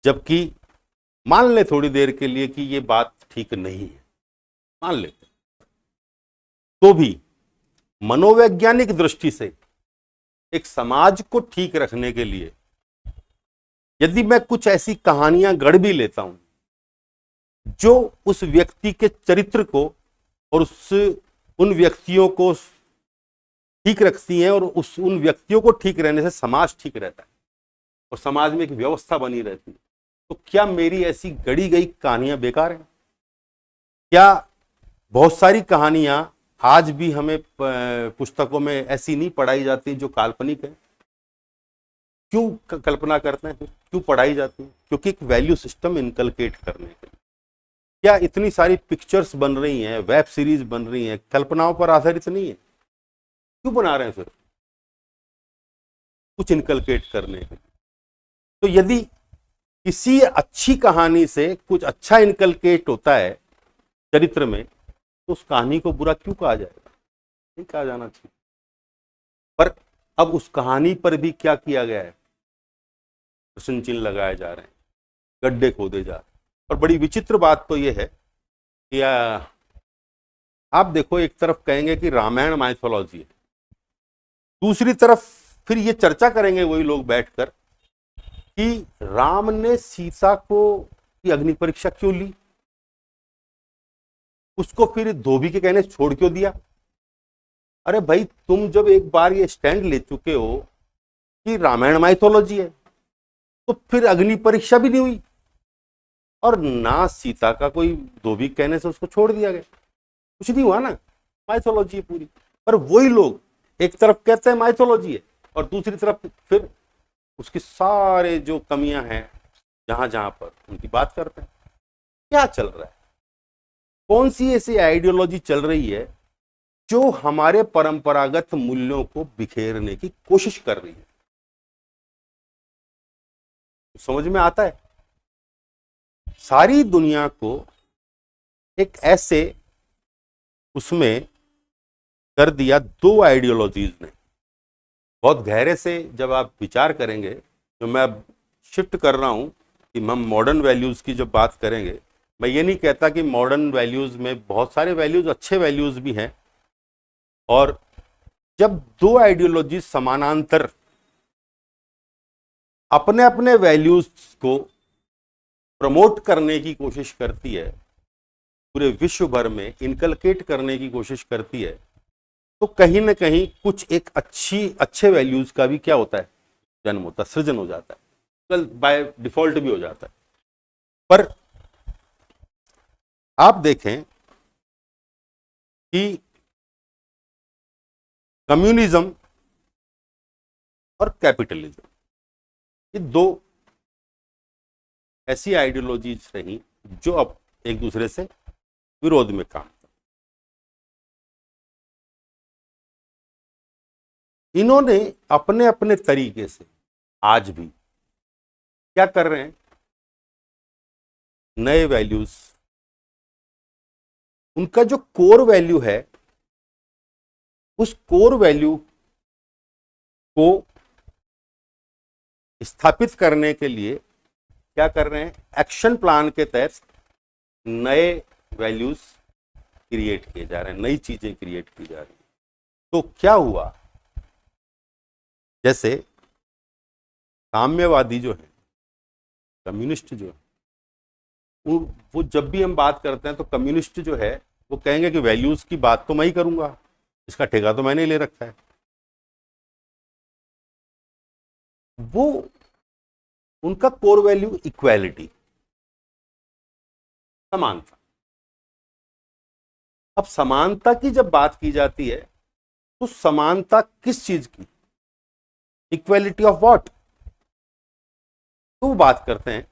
जबकि मान ले थोड़ी देर के लिए कि ये बात ठीक नहीं है, मान लेते, तो भी मनोवैज्ञानिक दृष्टि से एक समाज को ठीक रखने के लिए यदि मैं कुछ ऐसी कहानियां गढ़ भी लेता हूं जो उस व्यक्ति के चरित्र को और उन व्यक्तियों को ठीक रखती हैं और उन व्यक्तियों को ठीक रहने से समाज ठीक रहता है और समाज में एक व्यवस्था बनी रहती है, तो क्या मेरी ऐसी गढ़ी गई कहानियां बेकार हैं? क्या बहुत सारी कहानियां आज भी हमें पुस्तकों में ऐसी नहीं पढ़ाई जाती जो काल्पनिक है? क्यों कल्पना करते हैं? क्यों पढ़ाई जाती है? क्योंकि एक वैल्यू सिस्टम इनकलकेट करने के लिए। क्या इतनी सारी पिक्चर्स बन रही हैं, वेब सीरीज बन रही हैं, कल्पनाओं पर आधारित नहीं है? क्यों बना रहे हैं फिर? कुछ इनकलकेट करने के लिए। तो यदि किसी अच्छी कहानी से कुछ अच्छा इनकलकेट होता है चरित्र में, तो उस कहानी को बुरा क्यों कहा जाएगा? नहीं कहा जाना चाहिए। पर अब उस कहानी पर भी क्या किया गया है? प्रश्न चिन्ह लगाए जा रहे हैं, गड्ढे खोदे जा रहे हैं। और बड़ी विचित्र बात तो यह है कि आप देखो, एक तरफ कहेंगे कि रामायण माइथोलॉजी है, दूसरी तरफ फिर ये चर्चा करेंगे वही लोग बैठकर कि राम ने सीता को की अग्नि परीक्षा क्यों ली, उसको फिर धोबी के कहने छोड़ क्यों दिया। अरे भाई, तुम जब एक बार ये स्टैंड ले चुके हो कि रामायण माइथोलॉजी है, तो फिर अग्नि परीक्षा भी नहीं हुई और ना सीता का कोई धोबी कहने से उसको छोड़ दिया गया, कुछ नहीं हुआ ना, माइथोलॉजी है पूरी। पर वही लोग एक तरफ कहते हैं माइथोलॉजी है और दूसरी तरफ फिर उसकी सारे जो कमियां हैं जहां जहां पर उनकी बात करते हैं। क्या चल रहा है? कौन सी ऐसी आइडियोलॉजी चल रही है जो हमारे परंपरागत मूल्यों को बिखेरने की कोशिश कर रही है? समझ में आता है? सारी दुनिया को एक ऐसे उसमें कर दिया दो आइडियोलॉजीज ने। बहुत गहरे से जब आप विचार करेंगे, जो मैं अब शिफ्ट कर रहा हूं कि हम मॉडर्न वैल्यूज की जब बात करेंगे, मैं ये नहीं कहता कि मॉडर्न वैल्यूज में बहुत सारे वैल्यूज, अच्छे वैल्यूज भी हैं, और जब दो आइडियोलॉजी समानांतर अपने अपने वैल्यूज को प्रमोट करने की कोशिश करती है, पूरे विश्व भर में इनकलकेट करने की कोशिश करती है, तो कहीं ना कहीं कुछ एक अच्छे वैल्यूज का भी क्या होता है, जन्म होता है, सृजन हो जाता है, कल बाय डिफॉल्ट भी हो जाता है। पर आप देखें कि कम्युनिज्म और कैपिटलिज्म, ये दो ऐसी आइडियोलॉजीज रही जो अब एक दूसरे से विरोध में काम कर। इन्होंने अपने अपने तरीके से आज भी क्या कर रहे हैं, नए वैल्यूज, उनका जो कोर वैल्यू है, उस कोर वैल्यू को स्थापित करने के लिए क्या कर रहे हैं, एक्शन प्लान के तहत नए वैल्यूज क्रिएट किए जा रहे हैं, नई चीजें क्रिएट की जा रही हैं। तो क्या हुआ, जैसे साम्यवादी जो है, कम्युनिस्ट जो है, वो जब भी हम बात करते हैं तो कम्युनिस्ट जो है वो कहेंगे कि वैल्यूज की बात तो मैं ही करूंगा, इसका ठेका तो मैंने ही ले रखा है। वो उनका कोर वैल्यू इक्वालिटी, समानता। अब समानता की जब बात की जाती है तो समानता किस चीज की, इक्वालिटी ऑफ व्हाट, तो वो बात करते हैं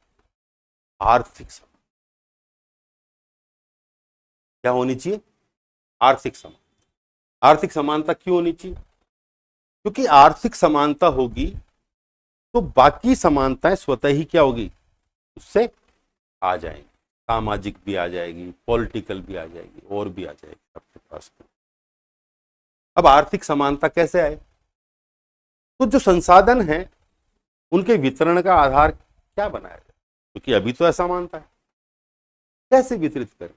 आर्थिक समानता। क्या होनी चाहिए, आर्थिक समानता। आर्थिक समानता क्यों होनी चाहिए, क्योंकि आर्थिक समानता होगी तो बाकी समानताएं स्वतः ही क्या होगी, उससे आ जाएंगी, सामाजिक भी आ जाएगी, पॉलिटिकल भी आ जाएगी, और भी आ जाएगी आपके पास। अब आर्थिक समानता कैसे आए, तो जो संसाधन है उनके वितरण का आधार क्या बनाया जाए, क्योंकि अभी तो असमानता है, कैसे वितरित करें।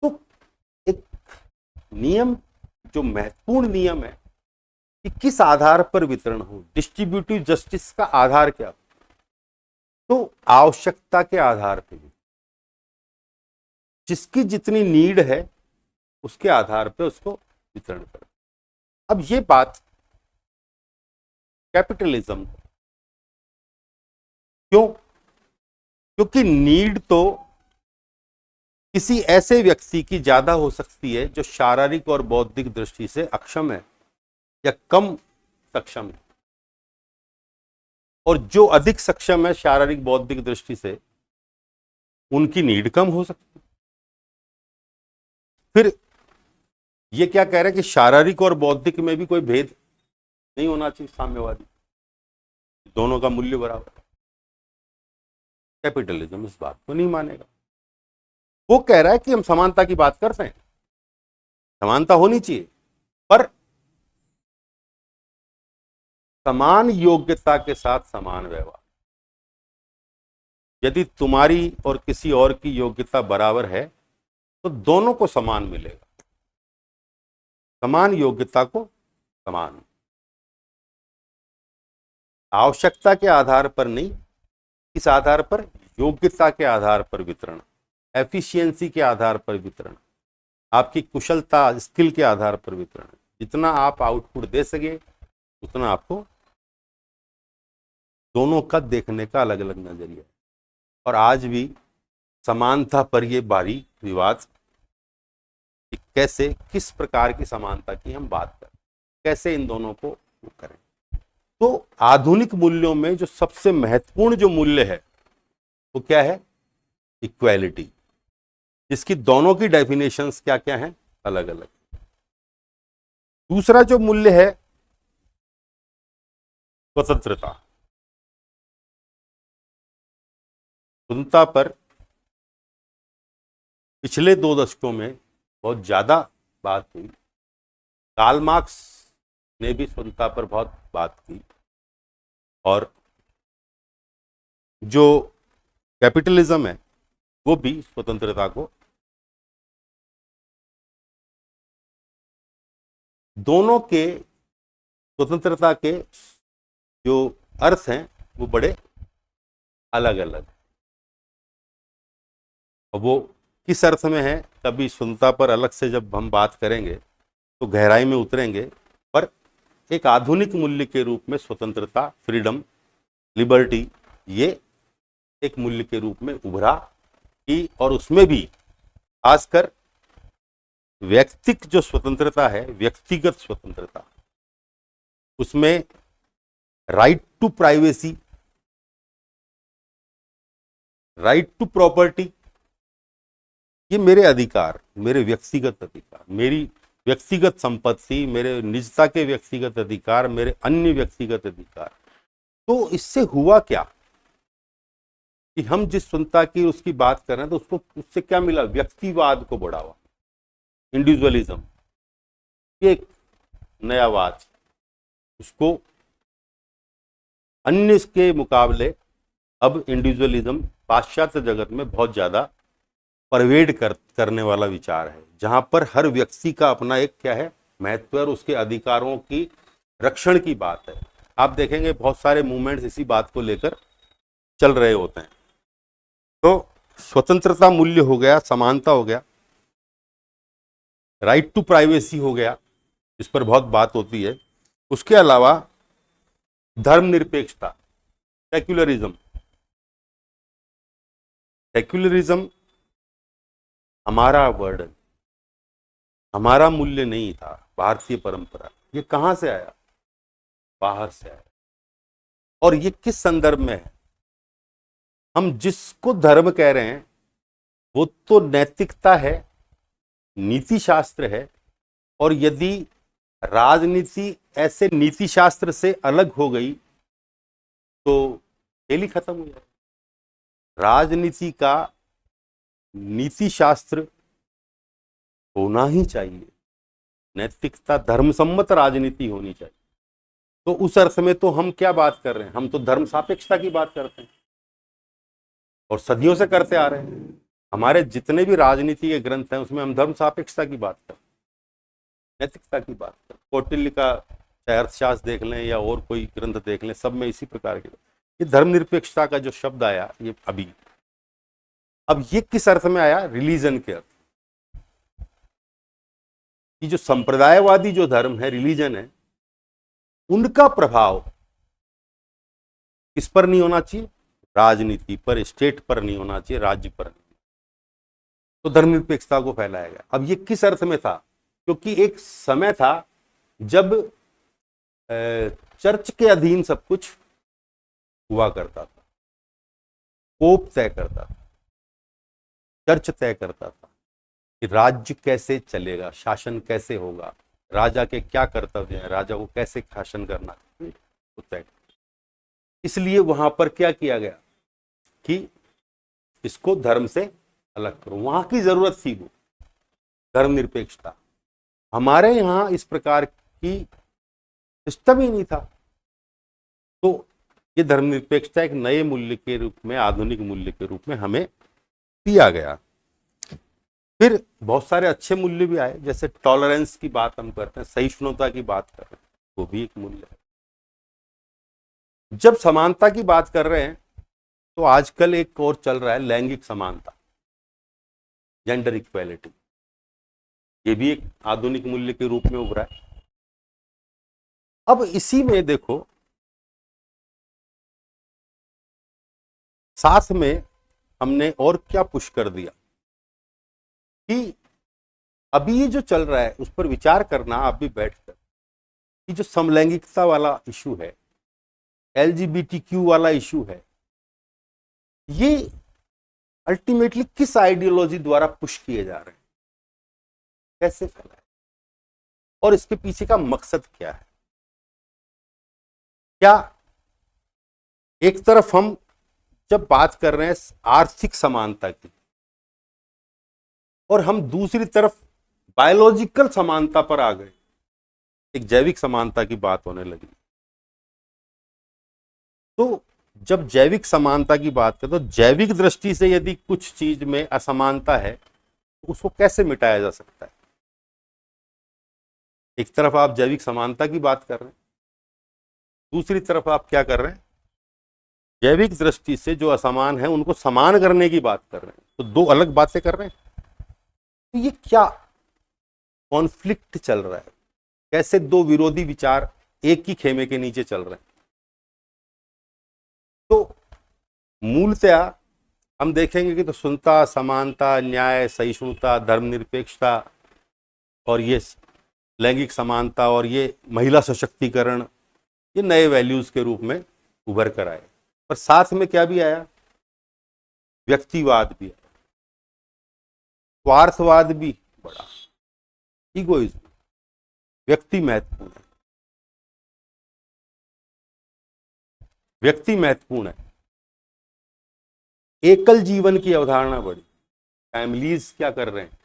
तो एक नियम, जो महत्वपूर्ण नियम है कि किस आधार पर वितरण हो, डिस्ट्रीब्यूटिव जस्टिस का आधार क्या, तो आवश्यकता के आधार पर, जिसकी जितनी नीड है उसके आधार पर उसको वितरण करें। अब ये बात कैपिटलिज्म, क्यों, क्योंकि नीड तो किसी ऐसे व्यक्ति की ज्यादा हो सकती है जो शारीरिक और बौद्धिक दृष्टि से अक्षम है या कम सक्षम है, और जो अधिक सक्षम है शारीरिक बौद्धिक दृष्टि से, उनकी नीड कम हो सकती है। फिर ये क्या कह रहे हैं कि शारीरिक और बौद्धिक में भी कोई भेद नहीं होना चाहिए, साम्यवादी, दोनों का मूल्य बराबर। कैपिटलिज्म इस बात को नहीं मानेगा, वो कह रहा है कि हम समानता की बात करते हैं, समानता होनी चाहिए, पर समान योग्यता के साथ समान व्यवहार। यदि तुम्हारी और किसी और की योग्यता बराबर है तो दोनों को समान मिलेगा, समान योग्यता को समान, आवश्यकता के आधार पर नहीं, किस आधार पर, योग्यता के आधार पर वितरण, एफिशिएंसी के आधार पर वितरण, आपकी कुशलता, स्किल के आधार पर वितरण। जितना आप आउटपुट दे सके उतना आपको, दोनों का देखने का अलग अलग नजरिया है। और आज भी समानता पर ये बारी विवाद, कैसे, किस प्रकार की समानता की हम बात करें, कैसे इन दोनों को करें। तो आधुनिक मूल्यों में जो सबसे महत्वपूर्ण जो मूल्य है वो क्या है, इक्वालिटी, जिसकी दोनों की डेफिनेशंस क्या क्या हैं, अलग अलग। दूसरा जो मूल्य है स्वतंत्रता, स्वतंत्रता पर पिछले 2 दशकों में बहुत ज्यादा बात हुई। कार्ल मार्क्स ने भी स्वतंत्रता पर बहुत बात की, और जो कैपिटलिज्म है वो भी स्वतंत्रता को, दोनों के स्वतंत्रता के जो अर्थ हैं वो बड़े अलग अलग, और वो किस अर्थ में है तभी स्वतंत्रता पर अलग से जब हम बात करेंगे तो गहराई में उतरेंगे। पर एक आधुनिक मूल्य के रूप में स्वतंत्रता, फ्रीडम, लिबर्टी, ये एक मूल्य के रूप में उभरा कि, और उसमें भी खासकर व्यक्तिक जो स्वतंत्रता है, व्यक्तिगत स्वतंत्रता, उसमें right to privacy, right to property, ये मेरे अधिकार, मेरे व्यक्तिगत अधिकार, मेरी व्यक्तिगत संपत्ति, मेरे निजता के व्यक्तिगत अधिकार, मेरे अन्य व्यक्तिगत अधिकार। तो इससे हुआ क्या कि हम जिस स्वतंत्रता की उसकी बात कर रहे हैं तो उसको, उससे क्या मिला? व्यक्तिवाद को बढ़ावा, इंडिविजुअलिज्म, एक नयावाद, उसको अन्य के मुकाबले अब इंडिविजुअलिज्म पाश्चात्य जगत में बहुत ज्यादा परवेड करने वाला विचार है, जहां पर हर व्यक्ति का अपना एक क्या है, महत्व और उसके अधिकारों की रक्षण की बात है। आप देखेंगे बहुत सारे मूवमेंट्स इसी बात को लेकर चल रहे होते हैं। तो स्वतंत्रता मूल्य हो गया, समानता हो गया, राइट टू प्राइवेसी हो गया, इस पर बहुत बात होती है। उसके अलावा धर्मनिरपेक्षता, सेक्युलरिज्म, सेक्युलरिज्म हमारा वर्ड, हमारा मूल्य नहीं था, भारतीय परंपरा। ये कहां से आया? बाहर से आया। और ये किस संदर्भ में है? हम जिसको धर्म कह रहे हैं वो तो नैतिकता है, नीति शास्त्र है, और यदि राजनीति ऐसे नीति शास्त्र से अलग हो गई तो खेल ही खत्म हो जाए। राजनीति का नीति शास्त्र होना ही चाहिए, नैतिकता, धर्मसम्मत राजनीति होनी चाहिए। तो उस अर्थ में तो हम क्या बात कर रहे हैं? हम तो धर्म सापेक्षता की बात करते हैं और सदियों से करते आ रहे हैं। हमारे जितने भी राजनीति के ग्रंथ हैं उसमें हम धर्म सापेक्षता की बात करते हैं, नैतिकता की बात करते हैं। कौटिल्य का चाहे अर्थशास्त्र देख लें या और कोई ग्रंथ देख लें, सब में इसी प्रकार के। ये धर्मनिरपेक्षता का जो शब्द आया ये अभी, अब ये किस अर्थ में आया? रिलीजन के अर्थ। कि जो संप्रदायवादी जो धर्म है, रिलीजन है, उनका प्रभाव किस पर नहीं होना चाहिए? राजनीति पर, स्टेट पर नहीं होना चाहिए, राज्य पर नहीं। तो धर्मनिरपेक्षता को फैलाया गया। अब ये किस अर्थ में था? क्योंकि एक समय था जब चर्च के अधीन सब कुछ हुआ करता था, पोप तय करता था, चर्च तय करता था कि राज्य कैसे चलेगा, शासन कैसे होगा, राजा के क्या कर्तव्य हैं, राजा को कैसे शासन करना, तो तय। इसलिए वहां पर क्या किया गया कि इसको धर्म से अलग करो, वहां की जरूरत थी वो धर्मनिरपेक्षता। हमारे यहां इस प्रकार की सिस्टम ही नहीं था। तो ये धर्मनिरपेक्षता एक नए मूल्य के रूप में, आधुनिक मूल्य के रूप में हमें दिया गया। फिर बहुत सारे अच्छे मूल्य भी आए, जैसे टॉलरेंस की बात हम करते हैं, सहिष्णुता की बात कर रहे हैं, वो भी एक मूल्य है। जब समानता की बात कर रहे हैं तो आजकल एक और चल रहा है लैंगिक समानता, जेंडर इक्वेलिटी। ये भी एक आधुनिक मूल्य के रूप में उभरा है। अब इसी में देखो, साथ में हमने और क्या पुश कर दिया कि अभी ये जो चल रहा है उस पर विचार करना, आप भी बैठकर, कि जो समलैंगिकता वाला इशू है, LGBTQ वाला इशू है, ये अल्टीमेटली किस आइडियोलॉजी द्वारा पुश किए जा रहे हैं, कैसे फैला है, और इसके पीछे का मकसद क्या है? क्या एक तरफ हम जब बात कर रहे हैं आर्थिक समानता की, और हम दूसरी तरफ बायोलॉजिकल समानता पर आ गए, एक जैविक समानता की बात होने लगी। तो जब जैविक समानता की बात करें तो जैविक दृष्टि से यदि कुछ चीज में असमानता है तो उसको कैसे मिटाया जा सकता है? एक तरफ आप जैविक समानता की बात कर रहे हैं, दूसरी तरफ आप क्या कर रहे हैं, जैविक दृष्टि से जो असमान है उनको समान करने की बात कर रहे हैं। तो दो अलग बातें कर रहे हैं। तो ये क्या कॉन्फ्लिक्ट चल रहा है? कैसे दो विरोधी विचार एक ही खेमे के नीचे चल रहे हैं? तो मूलतया हम देखेंगे कि तो सुनता, समानता, न्याय, सहिष्णुता, धर्मनिरपेक्षता और ये लैंगिक समानता और ये महिला सशक्तिकरण, ये नए वैल्यूज के रूप में उभर कर आए। पर साथ में क्या भी आया? व्यक्तिवाद भी आया, स्वार्थवाद भी बढ़ा, इगोइज्म। व्यक्ति महत्वपूर्ण है, व्यक्ति महत्वपूर्ण है। एकल जीवन की अवधारणा बढ़ी। फैमिलीज क्या कर रहे हैं?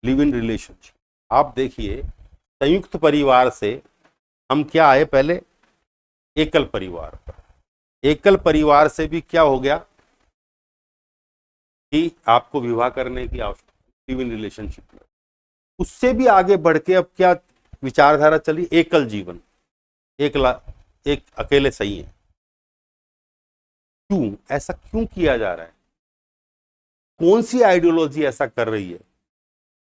Live in relationship. आप देखिए, संयुक्त परिवार से हम क्या आए पहले? एकल परिवार पर। एकल परिवार से भी क्या हो गया कि आपको विवाह करने की आवश्यकता, लिव इन रिलेशनशिप में। उससे भी आगे बढ़ के अब क्या विचारधारा चली? एकल जीवन, एक अकेले सही है। क्यों ऐसा क्यों किया जा रहा है? कौन सी आइडियोलॉजी ऐसा कर रही है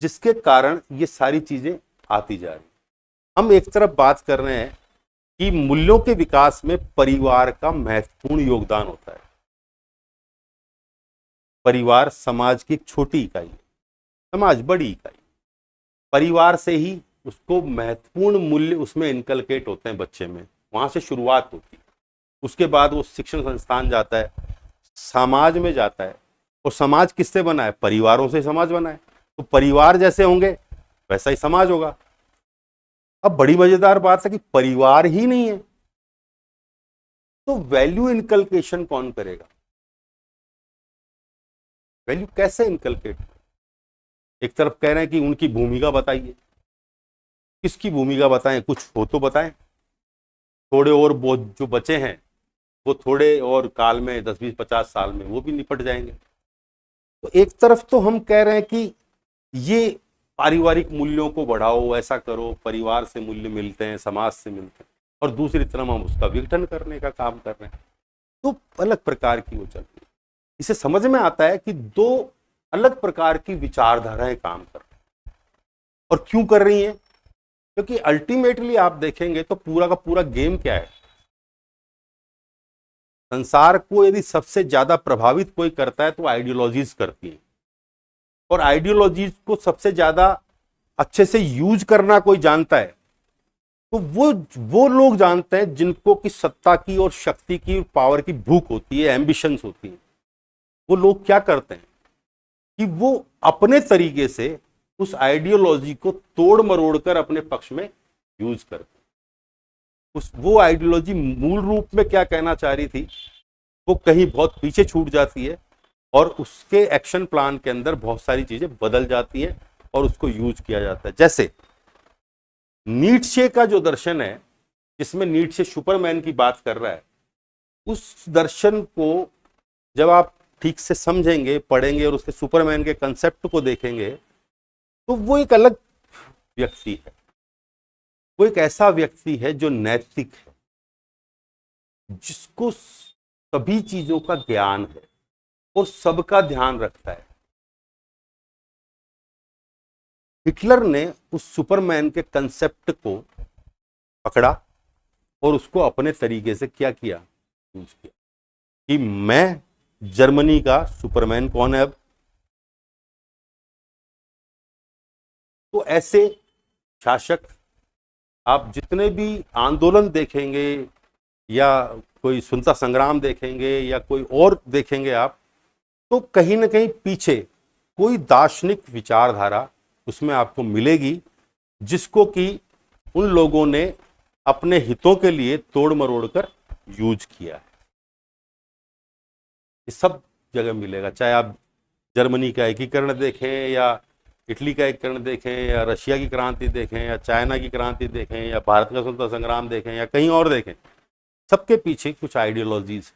जिसके कारण ये सारी चीजें आती जा रही? हम एक तरफ बात कर रहे हैं कि मूल्यों के विकास में परिवार का महत्वपूर्ण योगदान होता है। परिवार समाज की एक छोटी इकाई है, समाज बड़ी इकाई। परिवार से ही उसको महत्वपूर्ण मूल्य उसमें इनकलकेट होते हैं बच्चे में, वहां से शुरुआत होती है। उसके बाद वो शिक्षण संस्थान जाता है, समाज में जाता है। और समाज किससे बना है? परिवारों से समाज बना है। तो परिवार जैसे होंगे वैसा ही समाज होगा। अब बड़ी मजेदार बात है कि परिवार ही नहीं है तो वैल्यू इनकलकेशन कौन करेगा? वैल्यू कैसे इनकलकेट? एक तरफ कह रहे हैं कि उनकी भूमिका बताइए। किसकी भूमिका बताएं? कुछ हो तो बताएं। थोड़े और जो बचे हैं वो थोड़े और काल में 10, 20, 50 साल में वो भी निपट जाएंगे। तो एक तरफ तो हम कह रहे हैं कि ये पारिवारिक मूल्यों को बढ़ाओ, ऐसा करो, परिवार से मूल्य मिलते हैं, समाज से मिलते हैं, और दूसरी तरफ हम उसका विघटन करने का काम कर रहे हैं। तो अलग प्रकार की वो चल रही है। इसे समझ में आता है कि दो अलग प्रकार की विचारधाराएं काम कर रही हैं। और क्यों कर रही हैं? क्योंकि अल्टीमेटली आप देखेंगे तो पूरा का पूरा गेम क्या है? संसार को यदि सबसे ज्यादा प्रभावित कोई करता है तो आइडियोलॉजीज करती है। और आइडियोलॉजीज को सबसे ज्यादा अच्छे से यूज करना कोई जानता है तो वो लोग जानते हैं जिनको कि सत्ता की और शक्ति की और पावर की भूख होती है, एम्बिशंस होती है। वो लोग क्या करते हैं कि वो अपने तरीके से उस आइडियोलॉजी को तोड़ मरोड़ कर अपने पक्ष में यूज करते हैं। वो आइडियोलॉजी मूल रूप में क्या कहना चाह रही थी वो कहीं बहुत पीछे छूट जाती है और उसके एक्शन प्लान के अंदर बहुत सारी चीजें बदल जाती हैं और उसको यूज किया जाता है। जैसे नीट्शे का जो दर्शन है, जिसमें नीट्शे सुपरमैन की बात कर रहा है, उस दर्शन को जब आप ठीक से समझेंगे, पढ़ेंगे और उसके सुपरमैन के कंसेप्ट को देखेंगे तो वो एक अलग व्यक्ति है। वो एक ऐसा व्यक्ति है जो नैतिक है, जिसको सभी चीजों का ज्ञान है और सबका ध्यान रखता है। हिटलर ने उस सुपरमैन के कंसेप्ट को पकड़ा और उसको अपने तरीके से क्या किया, यूज किया कि मैं जर्मनी का सुपरमैन कौन है अब। तो ऐसे शासक आप जितने भी आंदोलन देखेंगे या कोई स्वतंत्रता संग्राम देखेंगे या कोई और देखेंगे आप, तो कहीं ना कहीं पीछे कोई दार्शनिक विचारधारा उसमें आपको मिलेगी जिसको कि उन लोगों ने अपने हितों के लिए तोड़ मरोड़ कर यूज किया है। ये सब जगह मिलेगा, चाहे आप जर्मनी का एकीकरण देखें या इटली का एक कर्ण देखें, या रशिया की क्रांति देखें, या चाइना की क्रांति देखें, या भारत का स्वतंत्रता संग्राम देखें, या कहीं और देखें, सबके पीछे कुछ आइडियोलॉजीज।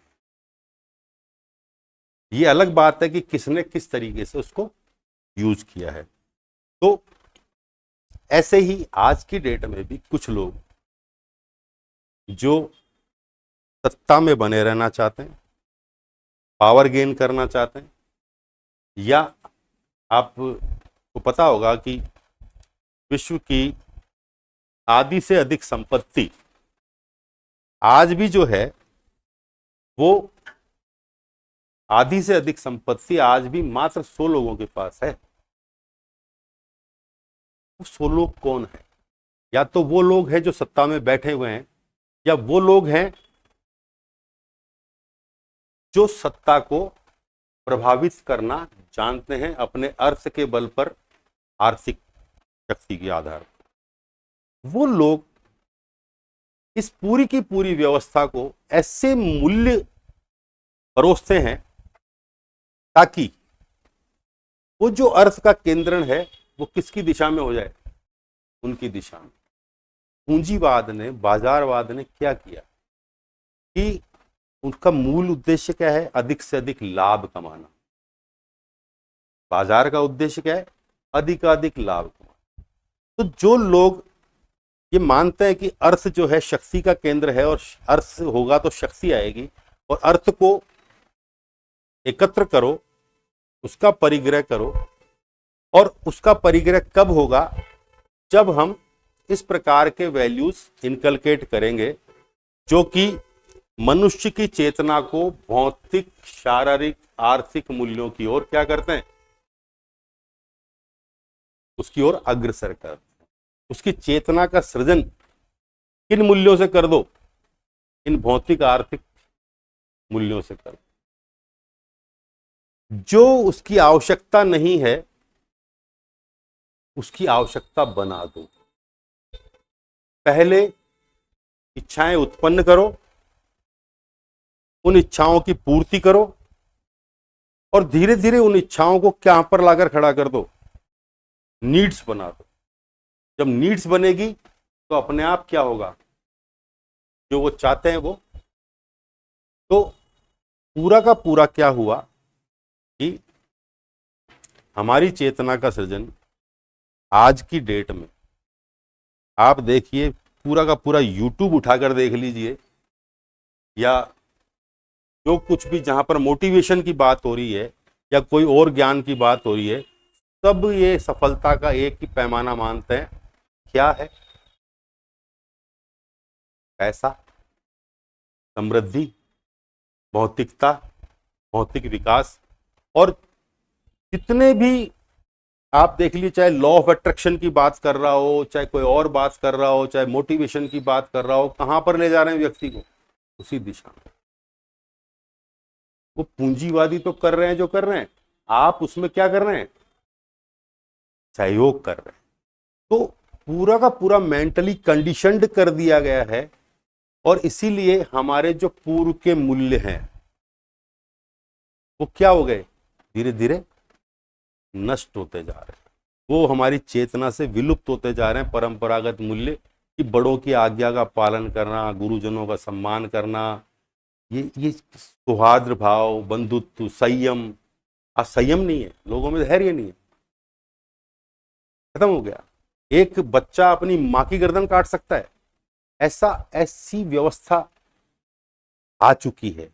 ये अलग बात है कि किसने किस तरीके से उसको यूज किया है। तो ऐसे ही आज की डेट में भी कुछ लोग जो सत्ता में बने रहना चाहते हैं, पावर गेन करना चाहते हैं, या आपको पता होगा कि विश्व की आधी से अधिक संपत्ति आज भी जो है वो आधी से अधिक संपत्ति आज भी मात्र 100 लोगों के पास है। वो 100 लोग कौन है? या तो वो लोग हैं जो सत्ता में बैठे हुए हैं, या वो लोग हैं जो सत्ता को प्रभावित करना जानते हैं अपने अर्थ के बल पर, आर्थिक शक्ति के आधार पर। वो लोग इस पूरी की पूरी व्यवस्था को ऐसे मूल्य परोसते हैं ताकि वो जो अर्थ का केंद्रण है वो किसकी दिशा में हो जाए? उनकी दिशा में। पूंजीवाद ने, बाजारवाद ने क्या किया कि उनका मूल उद्देश्य क्या है? अधिक से अधिक लाभ कमाना। बाजार का उद्देश्य क्या है? अधिकाधिक लाभ कमाना। तो जो लोग ये मानते हैं कि अर्थ जो है शक्ति का केंद्र है, और अर्थ होगा तो शक्ति आएगी, और अर्थ को एकत्र करो, उसका परिग्रह करो, और उसका परिग्रह कब होगा? जब हम इस प्रकार के वैल्यूज इनकलकेट करेंगे जो कि मनुष्य की चेतना को भौतिक, शारीरिक, आर्थिक मूल्यों की ओर क्या करते हैं? उसकी ओर अग्रसर करते हैं। उसकी चेतना का सृजन किन मूल्यों से कर दो? इन भौतिक, आर्थिक मूल्यों से कर दो। जो उसकी आवश्यकता नहीं है उसकी आवश्यकता बना दो। पहले इच्छाएं उत्पन्न करो, उन इच्छाओं की पूर्ति करो, और धीरे धीरे उन इच्छाओं को क्या पर लाकर खड़ा कर दो? नीड्स बना दो। जब नीड्स बनेगी तो अपने आप क्या होगा? जो वो चाहते हैं वो। तो पूरा का पूरा क्या हुआ कि हमारी चेतना का सृजन आज की डेट में, आप देखिए, पूरा का पूरा यूट्यूब उठाकर देख लीजिए, या जो कुछ भी जहां पर मोटिवेशन की बात हो रही है या कोई और ज्ञान की बात हो रही है, सब ये सफलता का एक ही पैमाना मानते हैं। क्या है? पैसा, समृद्धि, भौतिकता, भौतिक विकास। और जितने भी आप देख लीजिए, चाहे लॉ ऑफ अट्रैक्शन की बात कर रहा हो, चाहे कोई और बात कर रहा हो, चाहे मोटिवेशन की बात कर रहा हो, कहां पर ले जा रहे हैं व्यक्ति को? उसी दिशा में। वो पूंजीवादी तो कर रहे हैं जो कर रहे हैं, आप उसमें क्या कर रहे हैं? सहयोग कर रहे हैं। तो पूरा का पूरा मेंटली कंडीशनड कर दिया गया है, और इसीलिए हमारे जो पूर्व के मूल्य हैं वो क्या हो गए? धीरे धीरे नष्ट होते जा रहे हैं। वो हमारी चेतना से विलुप्त होते जा रहे हैं। परंपरागत मूल्य कि बड़ों की आज्ञा का पालन करना, गुरुजनों का सम्मान करना, ये सौहार्द भाव, बंधुत्व, संयम। आज संयम नहीं है लोगों में, धैर्य नहीं है, खत्म हो गया। एक बच्चा अपनी मां की गर्दन काट सकता है, ऐसी व्यवस्था आ चुकी है।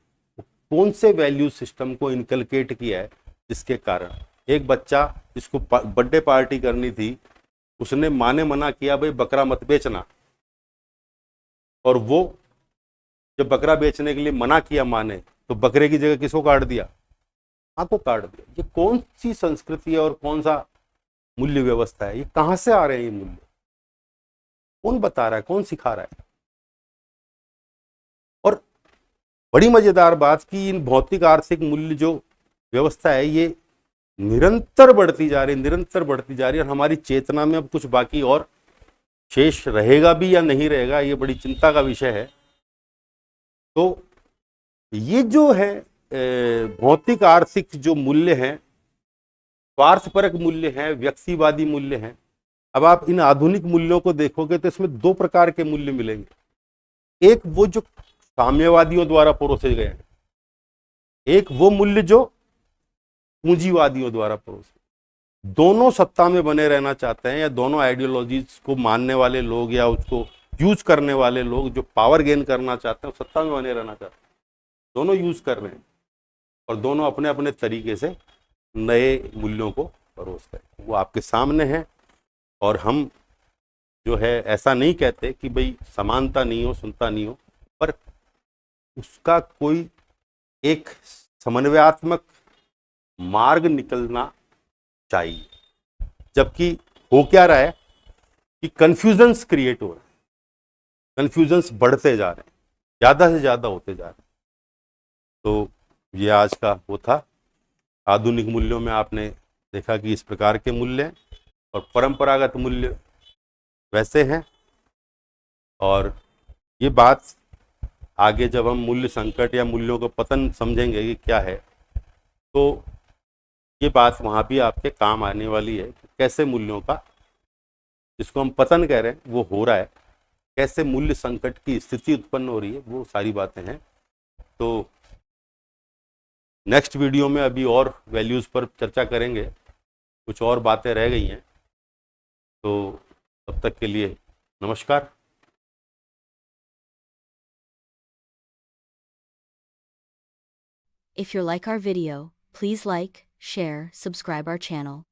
कौन से वैल्यू सिस्टम को इनकलकेट किया है जिसके कारण एक बच्चा जिसको बर्थडे पार्टी करनी थी, उसने मां ने मना किया, भाई बकरा मत बेचना, और वो जब बकरा बेचने के लिए मना किया मां ने, तो बकरे की जगह किसको काट दिया? मां को काट दिया। ये कौन सी संस्कृति है और कौन सा मूल्य व्यवस्था है? ये कहां से आ रहे हैं ये मूल्य? कौन बता रहा है? कौन सिखा रहा है? और बड़ी मजेदार बात कि इन भौतिक आर्थिक मूल्य जो व्यवस्था है ये निरंतर बढ़ती जा रही है, निरंतर बढ़ती जा रही है, और हमारी चेतना में अब कुछ बाकी और शेष रहेगा भी या नहीं रहेगा, ये बड़ी चिंता का विषय है। तो ये जो है भौतिक आर्थिक जो मूल्य हैं, स्वार्थपरक मूल्य हैं, व्यक्तिवादी मूल्य हैं। अब आप इन आधुनिक मूल्यों को देखोगे तो इसमें दो प्रकार के मूल्य मिलेंगे। एक वो जो साम्यवादियों द्वारा परोसे गए हैं, एक वो मूल्य जो पूंजीवादियों द्वारा परोसे। दोनों सत्ता में बने रहना चाहते हैं, या दोनों आइडियोलॉजीज को मानने वाले लोग या उसको यूज करने वाले लोग जो पावर गेन करना चाहते हैं, सत्ता में बने रहना चाहते हैं, दोनों यूज कर रहे हैं और दोनों अपने अपने तरीके से नए मूल्यों को परोस रहे हैं। वो आपके सामने है। और हम जो है ऐसा नहीं कहते कि भाई समानता नहीं हो, सुनता नहीं हो, पर उसका कोई एक समन्वयात्मक मार्ग निकलना चाहिए। जबकि हो क्या रहा है कि कंफ्यूजन्स क्रिएट हो रहे हैं, कंफ्यूजन्स बढ़ते जा रहे हैं, ज्यादा से ज्यादा होते जा रहे हैं। तो ये आज का वो था। आधुनिक मूल्यों में आपने देखा कि इस प्रकार के मूल्य हैं और परंपरागत मूल्य वैसे हैं। और ये बात आगे जब हम मूल्य संकट या मूल्यों का पतन समझेंगे कि क्या है, तो ये बात वहाँ भी आपके काम आने वाली है कि कैसे मूल्यों का, जिसको हम पतन कह रहे हैं, वो हो रहा है, कैसे मूल्य संकट की स्थिति उत्पन्न हो रही है, वो सारी बातें हैं। तो नेक्स्ट वीडियो में अभी और वैल्यूज़ पर चर्चा करेंगे, कुछ और बातें रह गई हैं। तो तब तक के लिए नमस्कार। If you like our video, please like, share, subscribe our channel.